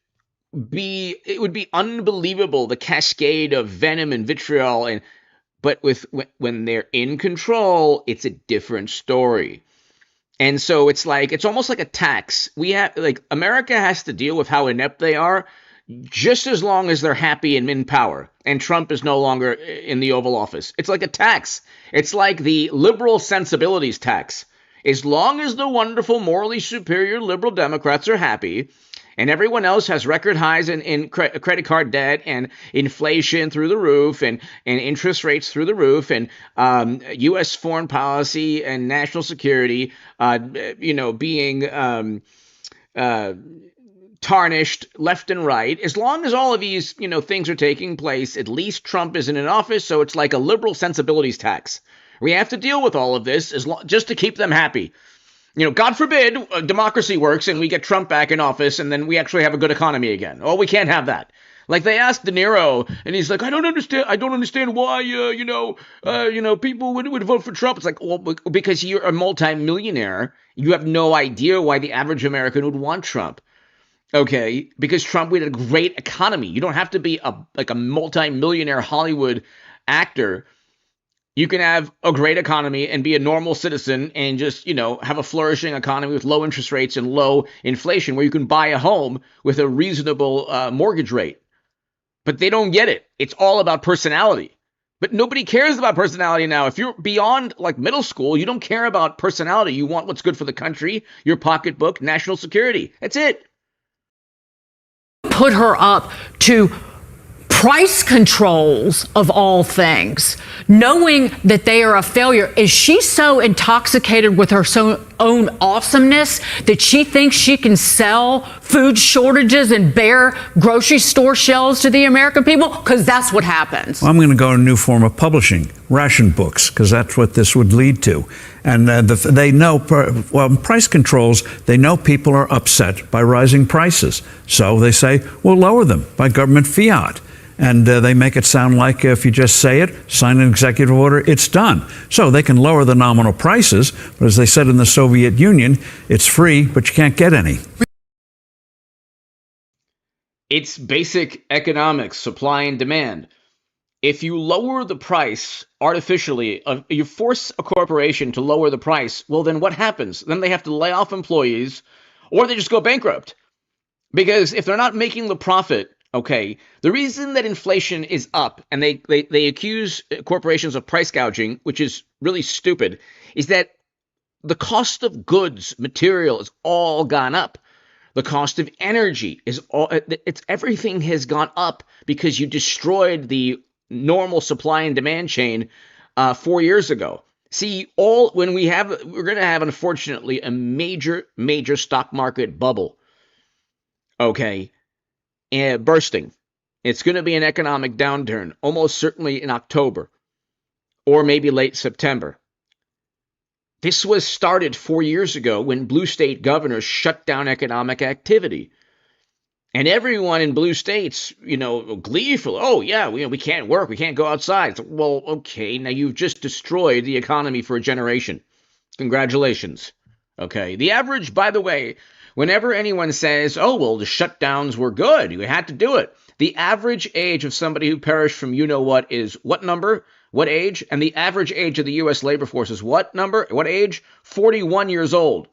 be unbelievable, the cascade of venom and vitriol, but when they're in control, it's a different story. And so it's almost like a tax. America has to deal with how inept they are just as long as they're happy and in power and Trump is no longer in the Oval Office. It's like a tax. It's like the liberal sensibilities tax. As long as the wonderful, morally superior liberal Democrats are happy and everyone else has record highs in credit card debt and inflation through the roof and interest rates through the roof and U.S. foreign policy and national security, being tarnished left and right. As long as all of these, things are taking place, at least Trump isn't in office. So it's like a liberal sensibilities tax. We have to deal with all of this just to keep them happy. God forbid democracy works and we get Trump back in office and then we actually have a good economy again. Oh, we can't have that. Like they asked De Niro and he's like, I don't understand why, people would vote for Trump. It's like, well, because you're a multimillionaire. You have no idea why the average American would want Trump. Okay, because Trump had a great economy. You don't have to be a multimillionaire Hollywood actor. You can have a great economy and be a normal citizen and just, have a flourishing economy with low interest rates and low inflation where you can buy a home with a reasonable mortgage rate. But they don't get it. It's all about personality. But nobody cares about personality now. If you're beyond middle school, you don't care about personality. You want what's good for the country, your pocketbook, national security. That's it. Put her up to price controls of all things, knowing that they are a failure. Is she so intoxicated with her own awesomeness that she thinks she can sell food shortages and bare grocery store shelves to the American people? Because that's what happens. Well, I'm going to go to a new form of publishing, ration books, because that's what this would lead to. And they know, price controls, they know people are upset by rising prices. So they say, we'll lower them by government fiat. And they make it sound like if you just say it, sign an executive order, it's done. So they can lower the nominal prices, but as they said in the Soviet Union, it's free, but you can't get any. It's basic economics, supply and demand. If you lower the price artificially, you force a corporation to lower the price, well, then what happens? Then they have to lay off employees or they just go bankrupt. Because if they're not making the profit, okay, the reason that inflation is up and they accuse corporations of price gouging, which is really stupid, is that the cost of goods, material, has all gone up. The cost of energy everything has gone up because you destroyed the normal supply and demand chain 4 years ago. See, we're going to have, unfortunately, a major stock market bubble. Okay. Bursting. It's going to be an economic downturn, almost certainly in October or maybe late September. This was started 4 years ago when blue state governors shut down economic activity. And everyone in blue states, gleeful, oh, yeah, we can't work, we can't go outside. It's like, well, okay, now you've just destroyed the economy for a generation. Congratulations. Okay, the average, by the way, whenever anyone says, oh, well, the shutdowns were good, you had to do it, the average age of somebody who perished from you-know-what is what number, what age? And the average age of the U.S. labor force is what number, what age? 41 years old,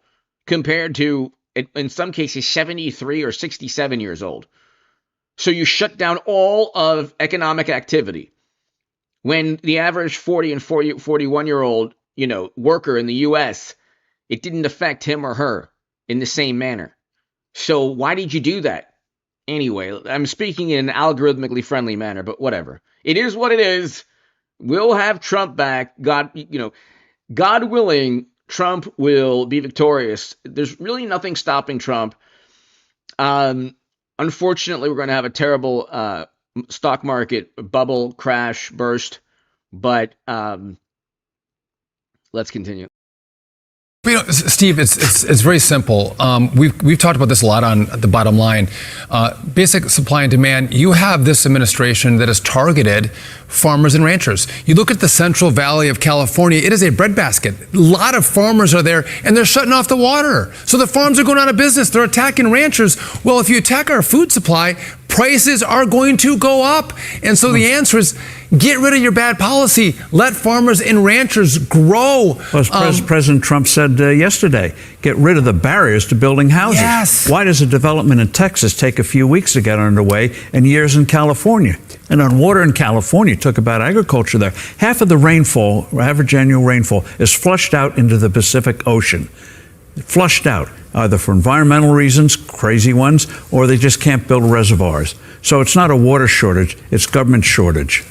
compared to, in some cases, 73 or 67 years old. So you shut down all of economic activity. When the average 40 and 41-year-old, worker in the U.S., it didn't affect him or her in the same manner. So why did you do that? Anyway, I'm speaking in an algorithmically friendly manner, but whatever. It is what it is. We'll have Trump back. God willing, Trump will be victorious. There's really nothing stopping Trump. Unfortunately, we're going to have a terrible stock market bubble crash burst, but let's continue. You know, Steve, it's very simple. We've talked about this a lot on the bottom line. Basic supply and demand. You have this administration that has targeted farmers and ranchers. You look at the Central Valley of California, it is a breadbasket. A lot of farmers are there, and they're shutting off the water. So the farms are going out of business. They're attacking ranchers. Well, if you attack our food supply, prices are going to go up. And so the answer is get rid of your bad policy. Let farmers and ranchers grow. As President Trump said yesterday, get rid of the barriers to building houses. Yes. Why does a development in Texas take a few weeks to get underway and years in California? And on water in California, talk about agriculture there. Half of the rainfall, average annual rainfall, is flushed out into the Pacific Ocean. Flushed out, either for environmental reasons, crazy ones, or they just can't build reservoirs. So it's not a water shortage, it's government shortage.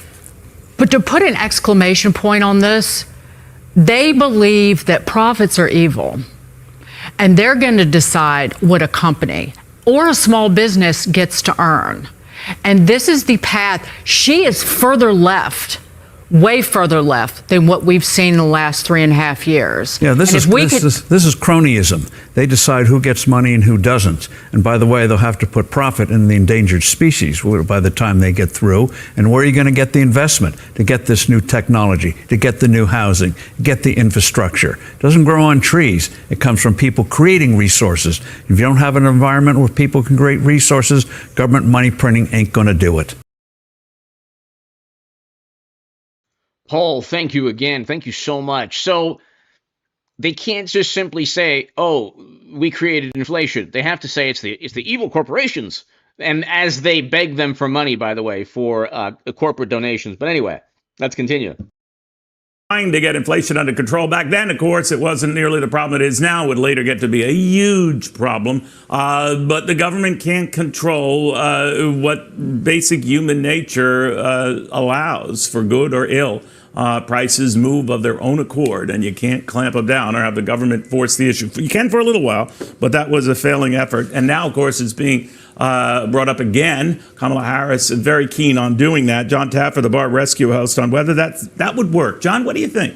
But to put an exclamation point on this, they believe that profits are evil, and they're going to decide what a company or a small business gets to earn. And this is the path. She is further left, way further left than what we've seen in the last 3.5 years. Yeah, this is cronyism. They decide who gets money and who doesn't. And by the way, they'll have to put profit in the endangered species by the time they get through. And where are you going to get the investment to get this new technology, to get the new housing, get the infrastructure? It doesn't grow on trees. It comes from people creating resources. If you don't have an environment where people can create resources, government money printing ain't going to do it. Paul, thank you again. Thank you so much. So they can't just simply say, oh, we created inflation. They have to say it's the evil corporations. And as they beg them for money, by the way, for corporate donations. But anyway, let's continue. Trying to get inflation under control. Back then, of course, it wasn't nearly the problem it is now. It would later get to be a huge problem. But the government can't control what basic human nature allows, for good or ill. Prices move of their own accord, and you can't clamp them down or have the government force the issue. You can for a little while, but that was a failing effort. And now, of course, it's being brought up again. Kamala Harris is very keen on doing that. John Taffer, the bar rescue host, on whether that would work. John, what do you think?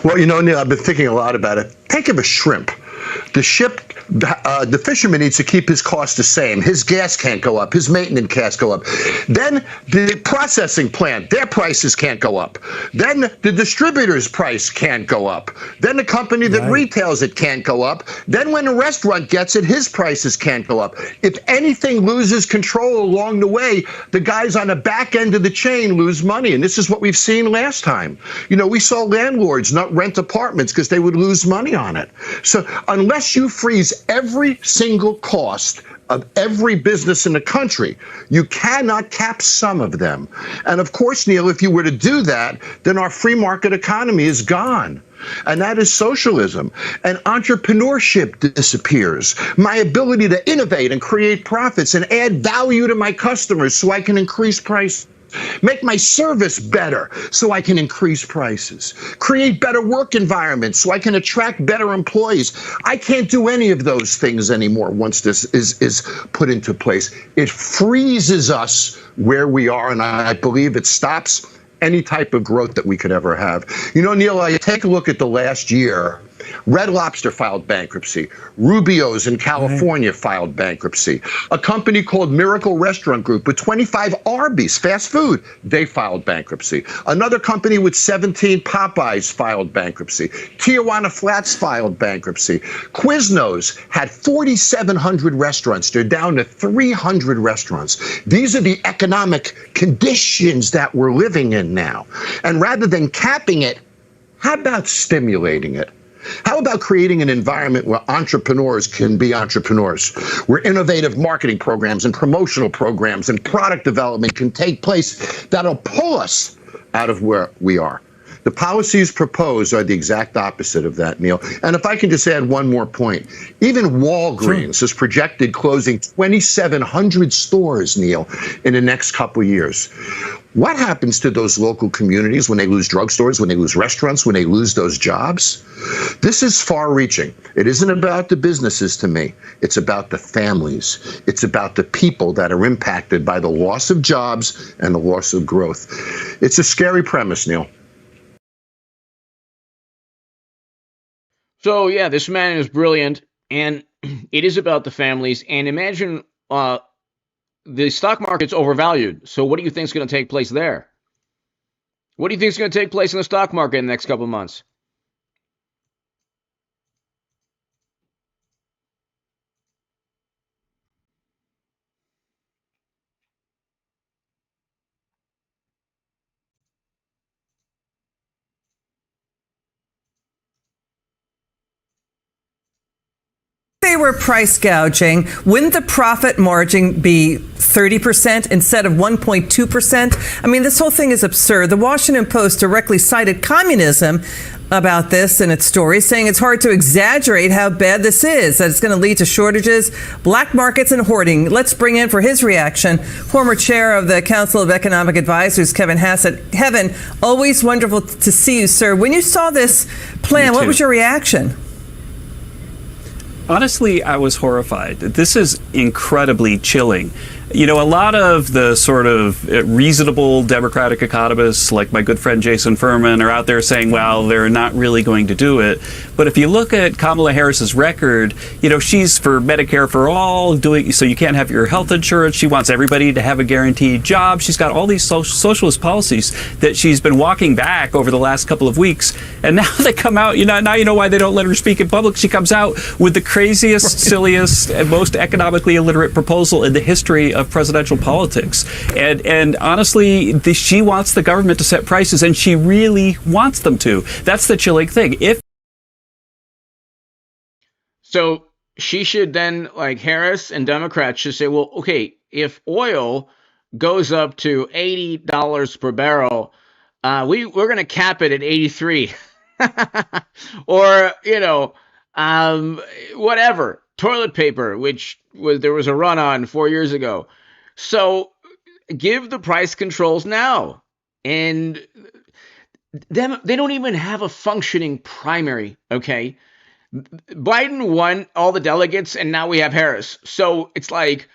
Well, you know, Neil, I've been thinking a lot about it. Think of a shrimp. The fisherman needs to keep his costs the same. His gas can't go up. His maintenance can't go up. Then the processing plant, their prices can't go up. Then the distributor's price can't go up. Then the company that retails it can't go up. Then when a restaurant gets it, his prices can't go up. If anything loses control along the way, the guys on the back end of the chain lose money. And this is what we've seen last time. You know, we saw landlords not rent apartments because they would lose money on it. So unless you freeze every single cost of every business in the country, you cannot cap some of them. And of course, Neil, if you were to do that, then our free market economy is gone. And that is socialism. And entrepreneurship disappears. My ability to innovate and create profits and add value to my customers so I can increase prices. Make my service better so I can increase prices. Create better work environments so I can attract better employees. I can't do any of those things anymore once this is put into place. It freezes us where we are, and I believe it stops any type of growth that we could ever have. You know, Neil, I take a look at the last year. Red Lobster filed bankruptcy. Rubio's in California filed bankruptcy. A company called Miracle Restaurant Group with 25 Arby's, fast food, they filed bankruptcy. Another company with 17 Popeyes filed bankruptcy. Tijuana Flats filed bankruptcy. Quiznos had 4,700 restaurants. They're down to 300 restaurants. These are the economic conditions that we're living in now. And rather than capping it, how about stimulating it? How about creating an environment where entrepreneurs can be entrepreneurs, where innovative marketing programs and promotional programs and product development can take place that'll pull us out of where we are? The policies proposed are the exact opposite of that, Neil. And if I can just add one more point, even Walgreens is projected closing 2,700 stores, Neil, in the next couple of years. What happens to those local communities when they lose drugstores, when they lose restaurants, when they lose those jobs? This is far-reaching. It isn't about the businesses to me. It's about the families. It's about the people that are impacted by the loss of jobs and the loss of growth. It's a scary premise, Neil. So, yeah, this man is brilliant, and it is about the families. And imagine the stock market's overvalued. So what do you think is going to take place there? What do you think is going to take place in the stock market in the next couple of months? They were price gouging. Wouldn't the profit margin be 30% instead of 1.2%? I mean, this whole thing is absurd. The Washington Post directly cited communism about this in its story, saying it's hard to exaggerate how bad this is, that it's going to lead to shortages, black markets, and hoarding. Let's bring in, for his reaction, former chair of the Council of Economic Advisors, Kevin Hassett. Kevin, always wonderful to see you, sir. When you saw this plan, what was your reaction? Honestly, I was horrified. This is incredibly chilling. You know, a lot of the sort of reasonable Democratic economists, like my good friend Jason Furman, are out there saying, well, they're not really going to do it. But if you look at Kamala Harris's record, you know, she's for Medicare for all, doing so you can't have your health insurance. She wants everybody to have a guaranteed job. She's got all these socialist policies that she's been walking back over the last couple of weeks. And now they come out, you know, now you know why they don't let her speak in public. She comes out with the craziest, silliest, and most economically illiterate proposal in the history of presidential politics. And honestly, she wants the government to set prices, and she really wants them to. That's the chilling thing. So she should then, like Harris and Democrats should say, well, okay, if oil goes up to $80 per barrel, we're going to cap it at 83. Or, you know, whatever. Toilet paper, which there was a run on 4 years ago. So give the price controls now. And they don't even have a functioning primary, okay? Biden won all the delegates, and now we have Harris. So it's like,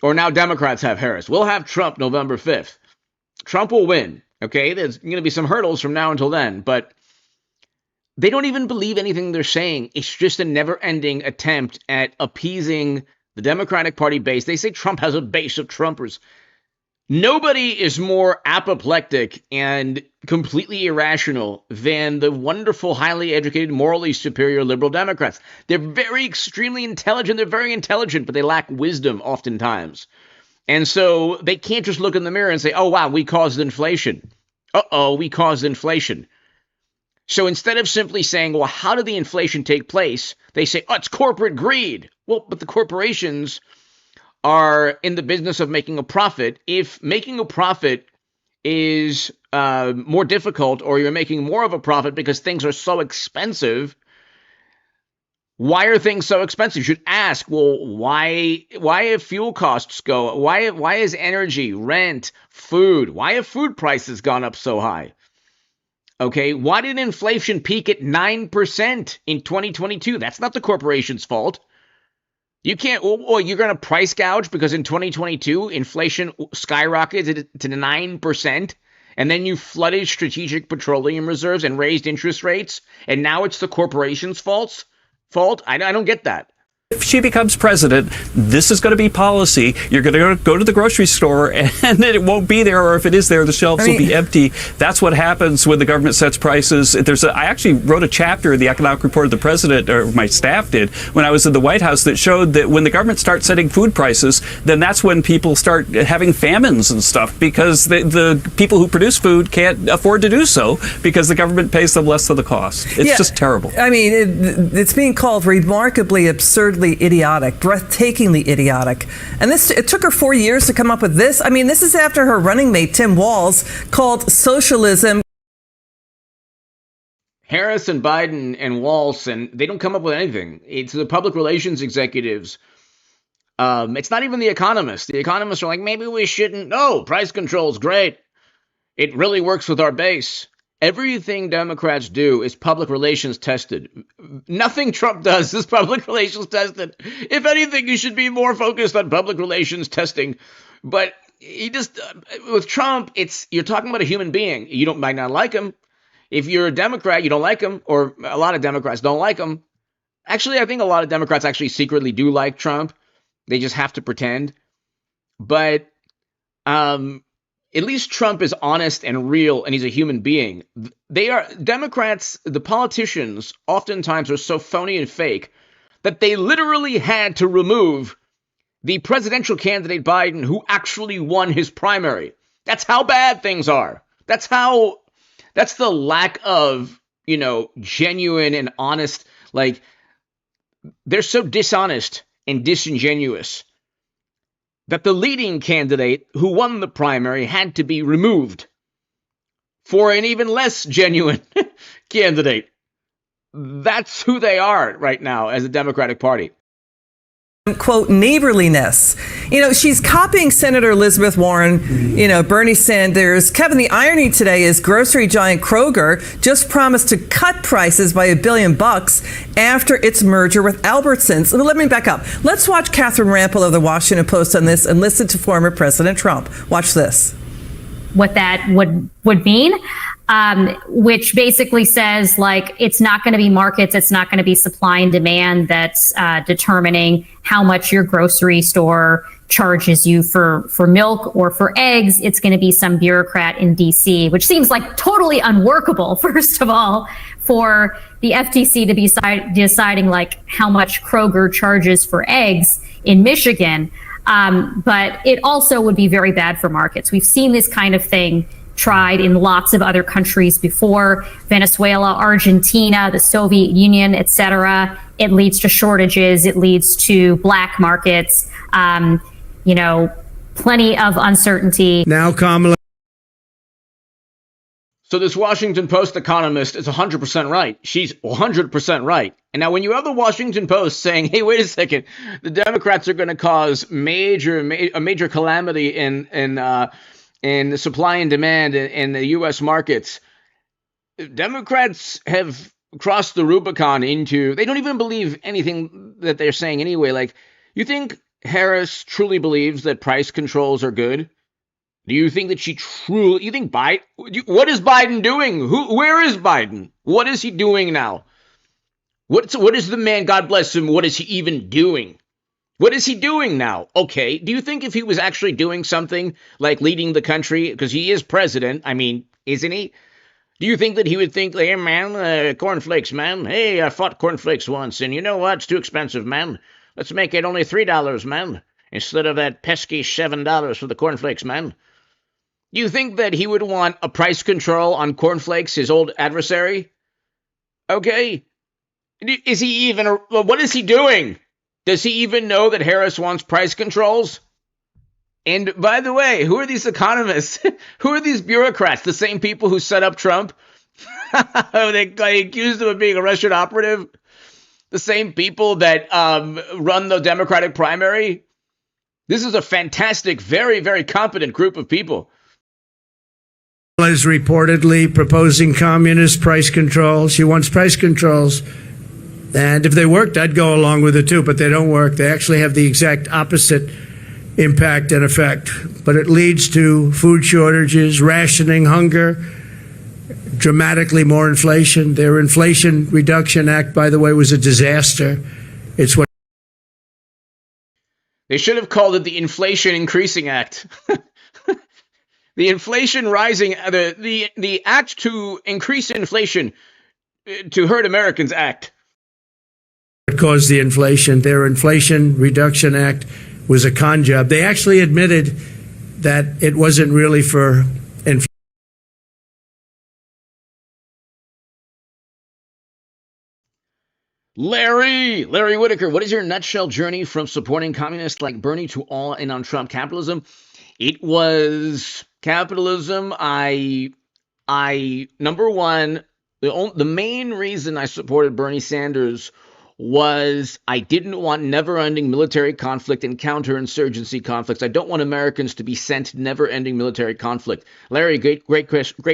or now Democrats have Harris. We'll have Trump November 5th. Trump will win, okay? There's going to be some hurdles from now until then, but they don't even believe anything they're saying. It's just a never-ending attempt at appeasing the Democratic Party base. They say Trump has a base of Trumpers. Nobody is more apoplectic and completely irrational than the wonderful, highly educated, morally superior liberal Democrats. They're very extremely intelligent. They're very intelligent, but they lack wisdom oftentimes. And so they can't just look in the mirror and say, oh, wow, we caused inflation. Uh-oh, we caused inflation. So instead of simply saying, well, how did the inflation take place? They say, oh, it's corporate greed. Well, but the corporations are in the business of making a profit. If making a profit is more difficult, or you're making more of a profit because things are so expensive, why are things so expensive? You should ask, well, why have fuel costs go? Why is energy, rent, food, why have food prices gone up so high? Okay, why did inflation peak at 9% in 2022? That's not the corporation's fault. You can't, or you're going to price gouge because in 2022, inflation skyrocketed to 9%, and then you flooded strategic petroleum reserves and raised interest rates, and now it's the corporation's fault? I don't get that. If she becomes president, this is going to be policy. You're going to go to the grocery store and it won't be there, or if it is there, the shelves will be empty. That's what happens when the government sets prices. I actually wrote a chapter in the economic report of the president, or my staff did, when I was in the White House, that showed that when the government starts setting food prices, then that's when people start having famines and stuff, because the people who produce food can't afford to do so because the government pays them less than the cost. It's just terrible. I mean, it's being called remarkably absurdly idiotic, breathtakingly idiotic. And it took her 4 years to come up with this. I mean, this is after her running mate, Tim Walz, called socialism. Harris and Biden and Walz, and they don't come up with anything. It's the public relations executives. It's not even the economists. The economists are like, maybe we shouldn't. No, price control's great. It really works with our base. Everything Democrats do is public relations tested. Nothing Trump does is public relations tested. If anything, you should be more focused on public relations testing. But he just, with Trump, you're talking about a human being. You might not like him. If you're a Democrat, you don't like him, or a lot of Democrats don't like him. Actually, I think a lot of Democrats actually secretly do like Trump. They just have to pretend. But at least Trump is honest and real, and he's a human being. Democrats, the politicians, oftentimes are so phony and fake that they literally had to remove the presidential candidate Biden, who actually won his primary. That's how bad things are. That's the lack of, genuine and honest, they're so dishonest and disingenuous that the leading candidate who won the primary had to be removed for an even less genuine candidate. That's who they are right now as a Democratic Party. Quote, neighborliness. She's copying Senator Elizabeth Warren, Bernie Sanders. Kevin, the irony today is grocery giant Kroger just promised to cut prices by $1 billion after its merger with Albertsons. Let me back up. Let's watch Catherine Rampell of the Washington Post on this and listen to former President Trump. Watch this. What that would mean, which basically says, it's not going to be markets, it's not going to be supply and demand that's determining how much your grocery store charges you for milk or for eggs. It's going to be some bureaucrat in D.C., which seems like totally unworkable, first of all, for the FTC to be deciding how much Kroger charges for eggs in Michigan. But it also would be very bad for markets. We've seen this kind of thing tried in lots of other countries before: Venezuela, Argentina, the Soviet Union, etc. It leads to shortages. It leads to black markets. Plenty of uncertainty. Now, Kamala. So this Washington Post economist is 100% right. She's 100% right. And now when you have the Washington Post saying, hey, wait a second, the Democrats are going to cause a major calamity in supply and demand in the U.S. markets, Democrats have crossed the Rubicon into, they don't even believe anything that they're saying anyway. You think Harris truly believes that price controls are good? Do you think that you think Biden, what is Biden doing? Where is Biden? What is he doing now? What is the man, God bless him, what is he even doing? What is he doing now? Okay, do you think if he was actually doing something like leading the country, because he is president, isn't he? Do you think that he would think, hey man, cornflakes, man, hey, I fought cornflakes once, and you know what, it's too expensive, man. Let's make it only $3, man, instead of that pesky $7 for the cornflakes, man. Do you think that he would want a price control on cornflakes, his old adversary? Okay. Is he even, what is he doing? Does he even know that Harris wants price controls? And by the way, who are these economists? Who are these bureaucrats? The same people who set up Trump? They accused him of being a Russian operative? The same people that run the Democratic primary? This is a fantastic, very, very competent group of people. Is reportedly proposing communist price controls. She wants price controls. And if they worked, I'd go along with it too, but they don't work. They actually have the exact opposite impact and effect. But it leads to food shortages, rationing, hunger, dramatically more inflation. Their Inflation Reduction Act, by the way, was a disaster. It's what they should have called it the Inflation Increasing Act. The inflation rising, the act to increase inflation to hurt Americans act. What caused the inflation? Their Inflation Reduction Act was a con job. They actually admitted that it wasn't really for inflation. Larry Whitaker, what is your nutshell journey from supporting communists like Bernie to all in on Trump capitalism? It was capitalism. I number one, the main reason I supported Bernie Sanders was I didn't want never-ending military conflict and counterinsurgency conflicts. I don't want Americans to be sent never-ending military conflict. Larry, great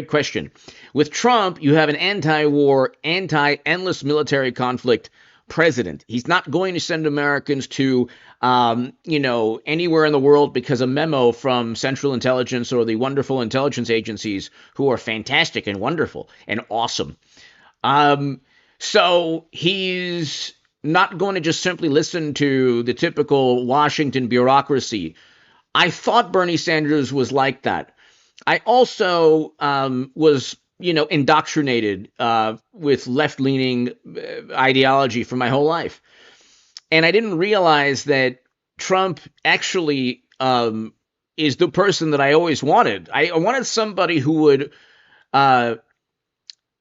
question. With Trump, you have an anti-war, anti-endless military conflict president. He's not going to send Americans to, anywhere in the world because a memo from Central Intelligence or the wonderful intelligence agencies who are fantastic and wonderful and awesome. So he's not going to just simply listen to the typical Washington bureaucracy. I thought Bernie Sanders was like that. I also was, indoctrinated with left-leaning ideology for my whole life. And I didn't realize that Trump actually is the person that I always wanted. I wanted somebody who would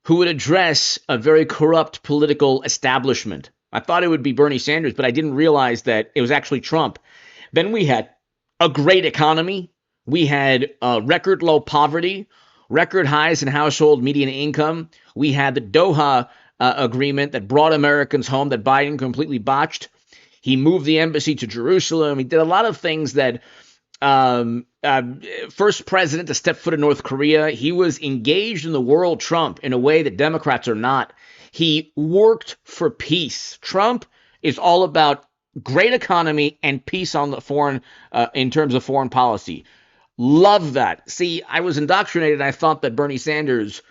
address a very corrupt political establishment. I thought it would be Bernie Sanders, but I didn't realize that it was actually Trump. Then we had a great economy. We had record low poverty, record highs in household median income. We had the Doha agreement that brought Americans home that Biden completely botched. He moved the embassy to Jerusalem. He did a lot of things that first president to step foot in North Korea. He was engaged in the world Trump in a way that Democrats are not. He worked for peace. Trump is all about great economy and peace on the foreign, in terms of foreign policy. Love that. See, I was indoctrinated. And I thought that Bernie Sanders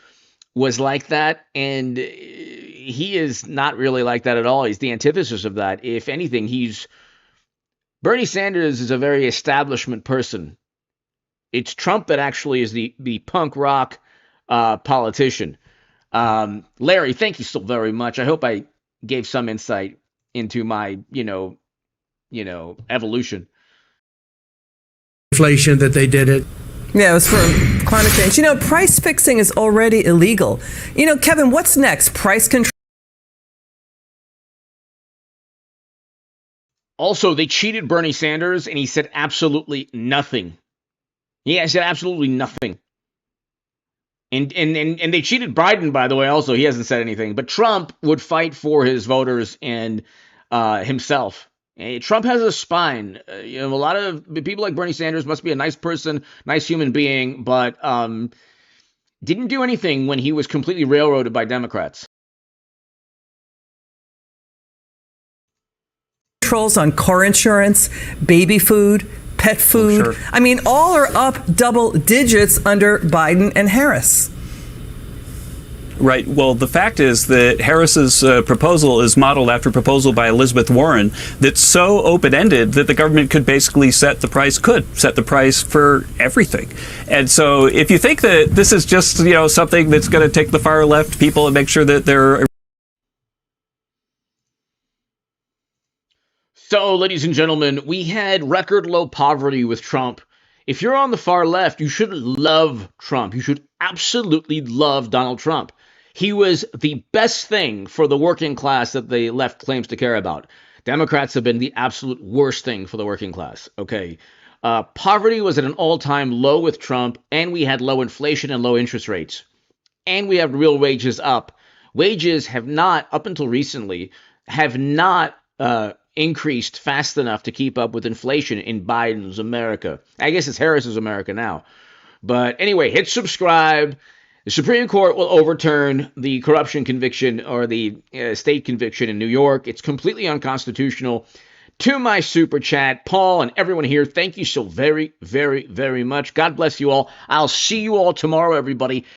was like that, and he is not really like that at all. He's the antithesis of that. If anything, Bernie Sanders is a very establishment person. It's Trump that actually is the punk rock politician. Larry, thank you so very much. I hope I gave some insight into my, evolution. Inflation that they did it. Yeah, it was for climate change. Price fixing is already illegal. Kevin, what's next? Price control? Also, they cheated Bernie Sanders, and he said absolutely nothing. Yeah, he said absolutely nothing. And they cheated Biden, by the way, also. He hasn't said anything. But Trump would fight for his voters and himself. Trump has a spine. A lot of people like Bernie Sanders must be a nice person, nice human being, but didn't do anything when he was completely railroaded by Democrats. Controls on car insurance, baby food, pet food. Oh, sure. I mean, all are up double digits under Biden and Harris. Right. Well, the fact is that Harris's proposal is modeled after a proposal by Elizabeth Warren that's so open-ended that the government could basically set the price for everything. And so if you think that this is just, something that's going to take the far left people and make sure that they're... So, ladies and gentlemen, we had record low poverty with Trump. If you're on the far left, you should love Trump. You should absolutely love Donald Trump. He was the best thing for the working class that the left claims to care about. Democrats have been the absolute worst thing for the working class. Okay. Poverty was at an all-time low with Trump, and we had low inflation and low interest rates. And we have real wages up. Wages have not, up until recently, have not increased fast enough to keep up with inflation in Biden's America. I guess it's Harris's America now. But anyway, hit subscribe. The Supreme Court will overturn the corruption conviction or the state conviction in New York. It's completely unconstitutional. To my super chat, Paul and everyone here, thank you so very, very, very much. God bless you all. I'll see you all tomorrow, everybody.